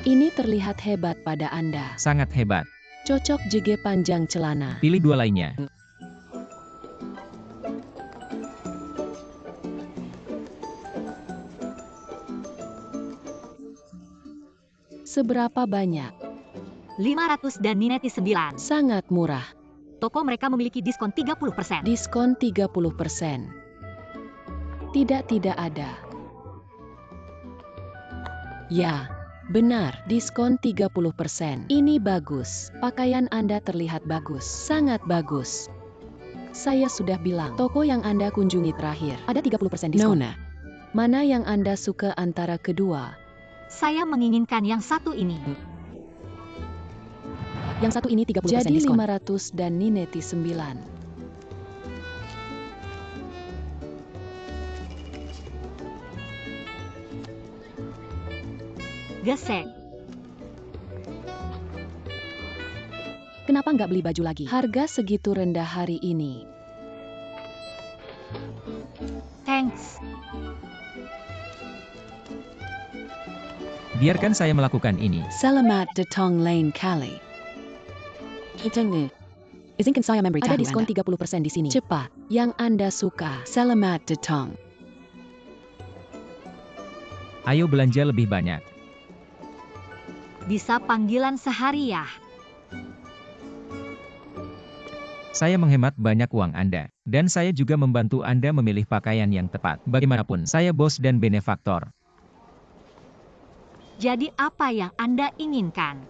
Ini terlihat hebat pada Anda. Sangat hebat. Cocok jege panjang celana. Pilih dua lainnya. Seberapa banyak? 500 dan Nineti 9. Sangat murah. Toko mereka memiliki diskon 30%. Diskon 30%. Tidak ada. Ya, benar, diskon 30%. Ini bagus. Pakaian Anda terlihat bagus. Sangat bagus. Saya sudah bilang, toko yang Anda kunjungi terakhir ada 30% diskon. Nona, mana yang Anda suka antara kedua? Saya menginginkan yang satu ini. Yang satu ini 30% Jadi diskon. 500 dan Nineti 9. Gesek. Kenapa nggak beli baju lagi? Harga segitu rendah hari ini. Thanks. Biarkan saya melakukan ini. Selamat datang lain kali. Izinkan saya memberitahu Ada diskon Anda. 30% di sini. Cepat, yang Anda suka. Selamat datang. Ayo belanja lebih banyak. Bisa panggilan sehari ya. Saya menghemat banyak uang Anda. Dan saya juga membantu Anda memilih pakaian yang tepat. Bagaimanapun, saya bos dan benefaktor. Jadi apa yang Anda inginkan?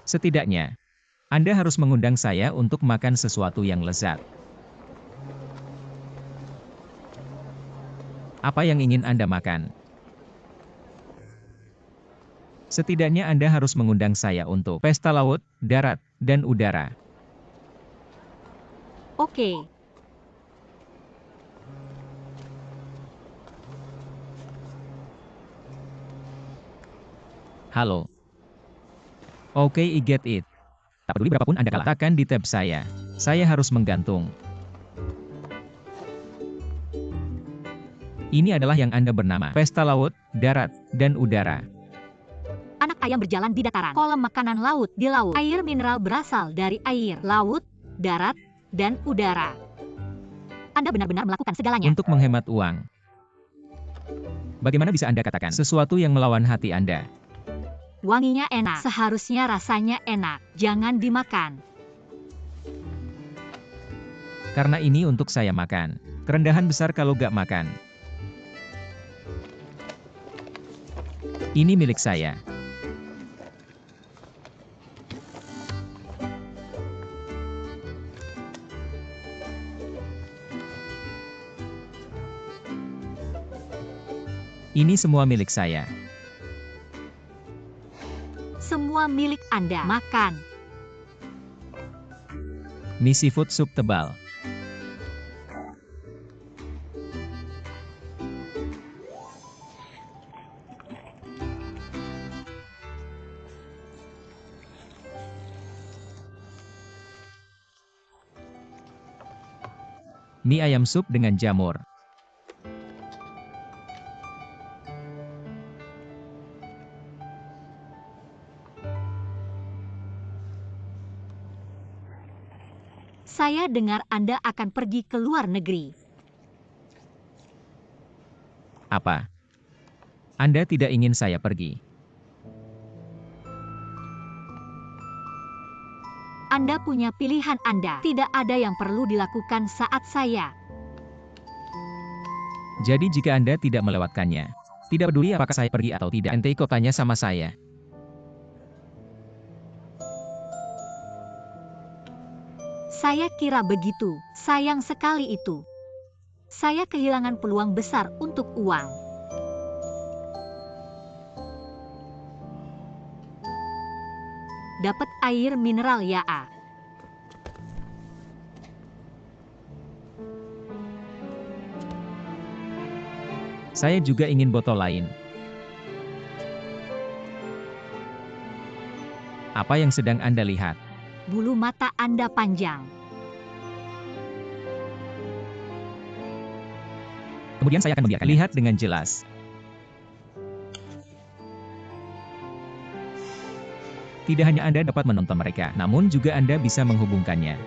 Setidaknya, Anda harus mengundang saya untuk makan sesuatu yang lezat. Apa yang ingin Anda makan? Setidaknya Anda harus mengundang saya untuk pesta laut, darat, dan udara. Oke. Halo. Oke, I get it. Tak peduli berapapun Anda katakan di tab saya. Saya harus menggantung. Ini adalah yang Anda bernama pesta laut, darat, dan udara. Anak ayam berjalan di dataran. Kolam makanan laut di laut. Air mineral berasal dari air, laut, darat, dan udara. Anda benar-benar melakukan segalanya. Untuk menghemat uang. Bagaimana bisa Anda katakan sesuatu yang melawan hati Anda? Wanginya enak. Seharusnya rasanya enak. Jangan dimakan. Karena ini untuk saya makan. Kerendahan besar kalau gak makan. Ini milik saya. Ini semua milik saya. Semua milik Anda. Makan. Mie seafood sup tebal. Mie ayam sup dengan jamur. Saya dengar Anda akan pergi ke luar negeri. Apa? Anda tidak ingin saya pergi? Anda punya pilihan Anda. Tidak ada yang perlu dilakukan saat saya. Jadi jika Anda tidak melewatkannya, tidak peduli apakah saya pergi atau tidak, ente ikut tanya sama saya. Saya kira begitu. Sayang sekali itu. Saya kehilangan peluang besar untuk uang. Dapat air mineral ya, A. Saya juga ingin botol lain. Apa yang sedang Anda lihat? Bulu mata Anda panjang. Kemudian saya akan membiarkan lihat dengan jelas. Tidak hanya Anda dapat menonton mereka, namun juga Anda bisa menghubungkannya.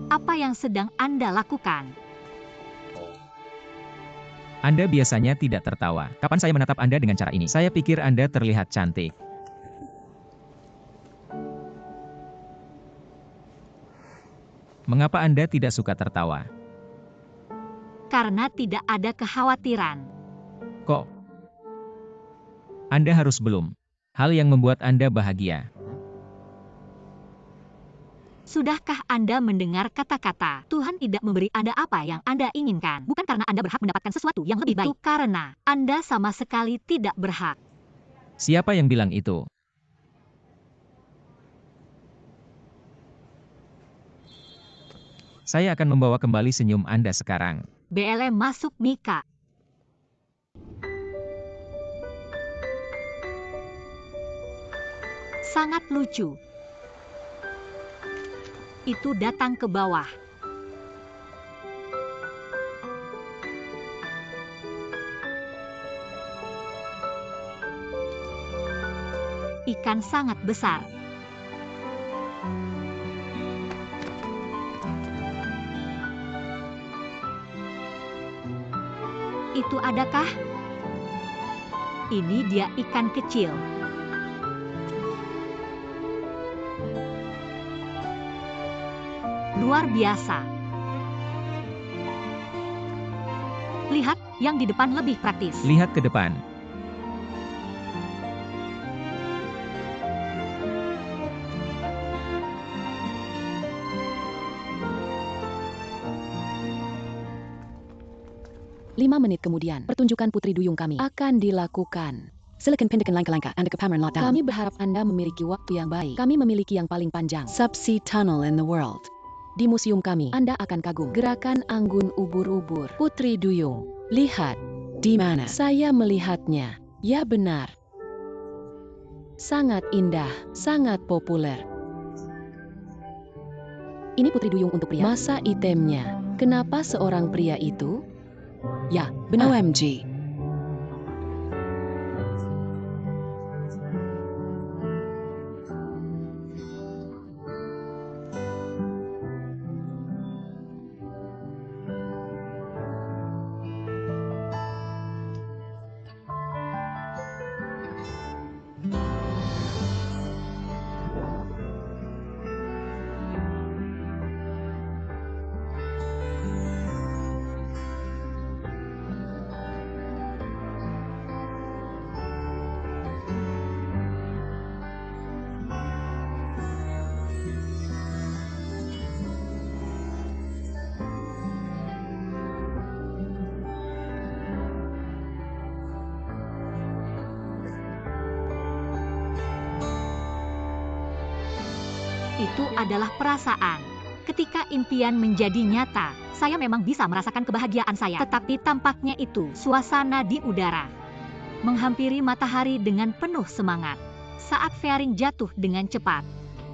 Apa yang sedang Anda lakukan? Anda biasanya tidak tertawa. Kapan saya menatap Anda dengan cara ini? Saya pikir Anda terlihat cantik. Mengapa Anda tidak suka tertawa? Karena tidak ada kekhawatiran. Kok? Anda harus belum. Hal yang membuat Anda bahagia. Sudahkah Anda mendengar kata-kata, Tuhan tidak memberi Anda apa yang Anda inginkan? Bukan karena Anda berhak mendapatkan sesuatu yang lebih baik. Itu karena Anda sama sekali tidak berhak. Siapa yang bilang itu? Saya akan membawa kembali senyum Anda sekarang. BLM masuk Mika. Sangat lucu. Itu datang ke bawah. Ikan sangat besar. Itu adakah? Ini dia ikan kecil. Luar biasa. Lihat, yang di depan lebih praktis. Lihat ke depan. Lima menit kemudian, pertunjukan Putri Duyung kami akan dilakukan. Silakan pindahkan langkah-langkah Anda ke pameran lockdown. Kami berharap Anda memiliki waktu yang baik. Kami memiliki yang paling panjang subsea tunnel in the world. Di museum kami, Anda akan kagum gerakan anggun ubur-ubur Putri Duyung. Lihat, di mana saya melihatnya. Ya benar. Sangat indah, sangat populer. Ini Putri Duyung untuk pria. Masa itemnya. Kenapa seorang pria itu? Ya, benar. OMG. Itu adalah perasaan. Ketika impian menjadi nyata, saya memang bisa merasakan kebahagiaan saya. Tetapi tampaknya itu suasana di udara. Menghampiri matahari dengan penuh semangat. Saat fairing jatuh dengan cepat,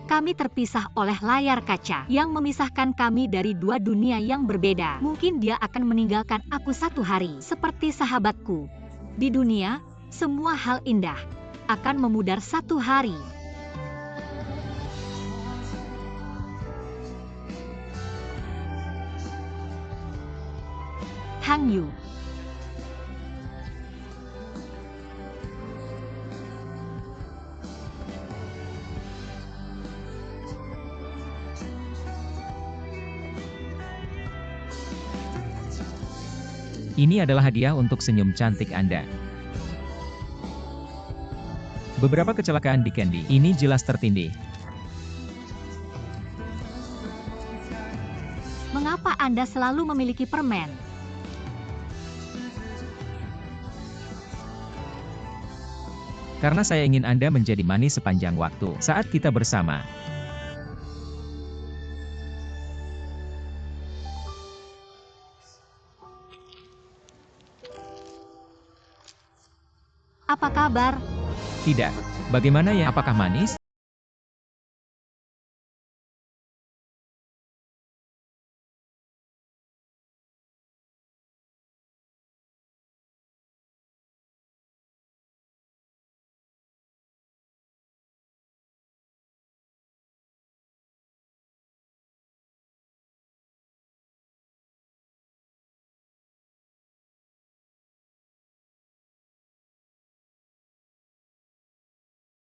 kami terpisah oleh layar kaca yang memisahkan kami dari dua dunia yang berbeda. Mungkin dia akan meninggalkan aku satu hari, seperti sahabatku. Di dunia, semua hal indah akan memudar satu hari. Hang Yu. Ini adalah hadiah untuk senyum cantik Anda. Beberapa kecelakaan di Candy ini jelas tertindih. Mengapa Anda selalu memiliki permen? Karena saya ingin Anda menjadi manis sepanjang waktu saat kita bersama. Apa kabar? Tidak. Bagaimana ya? Apakah manis?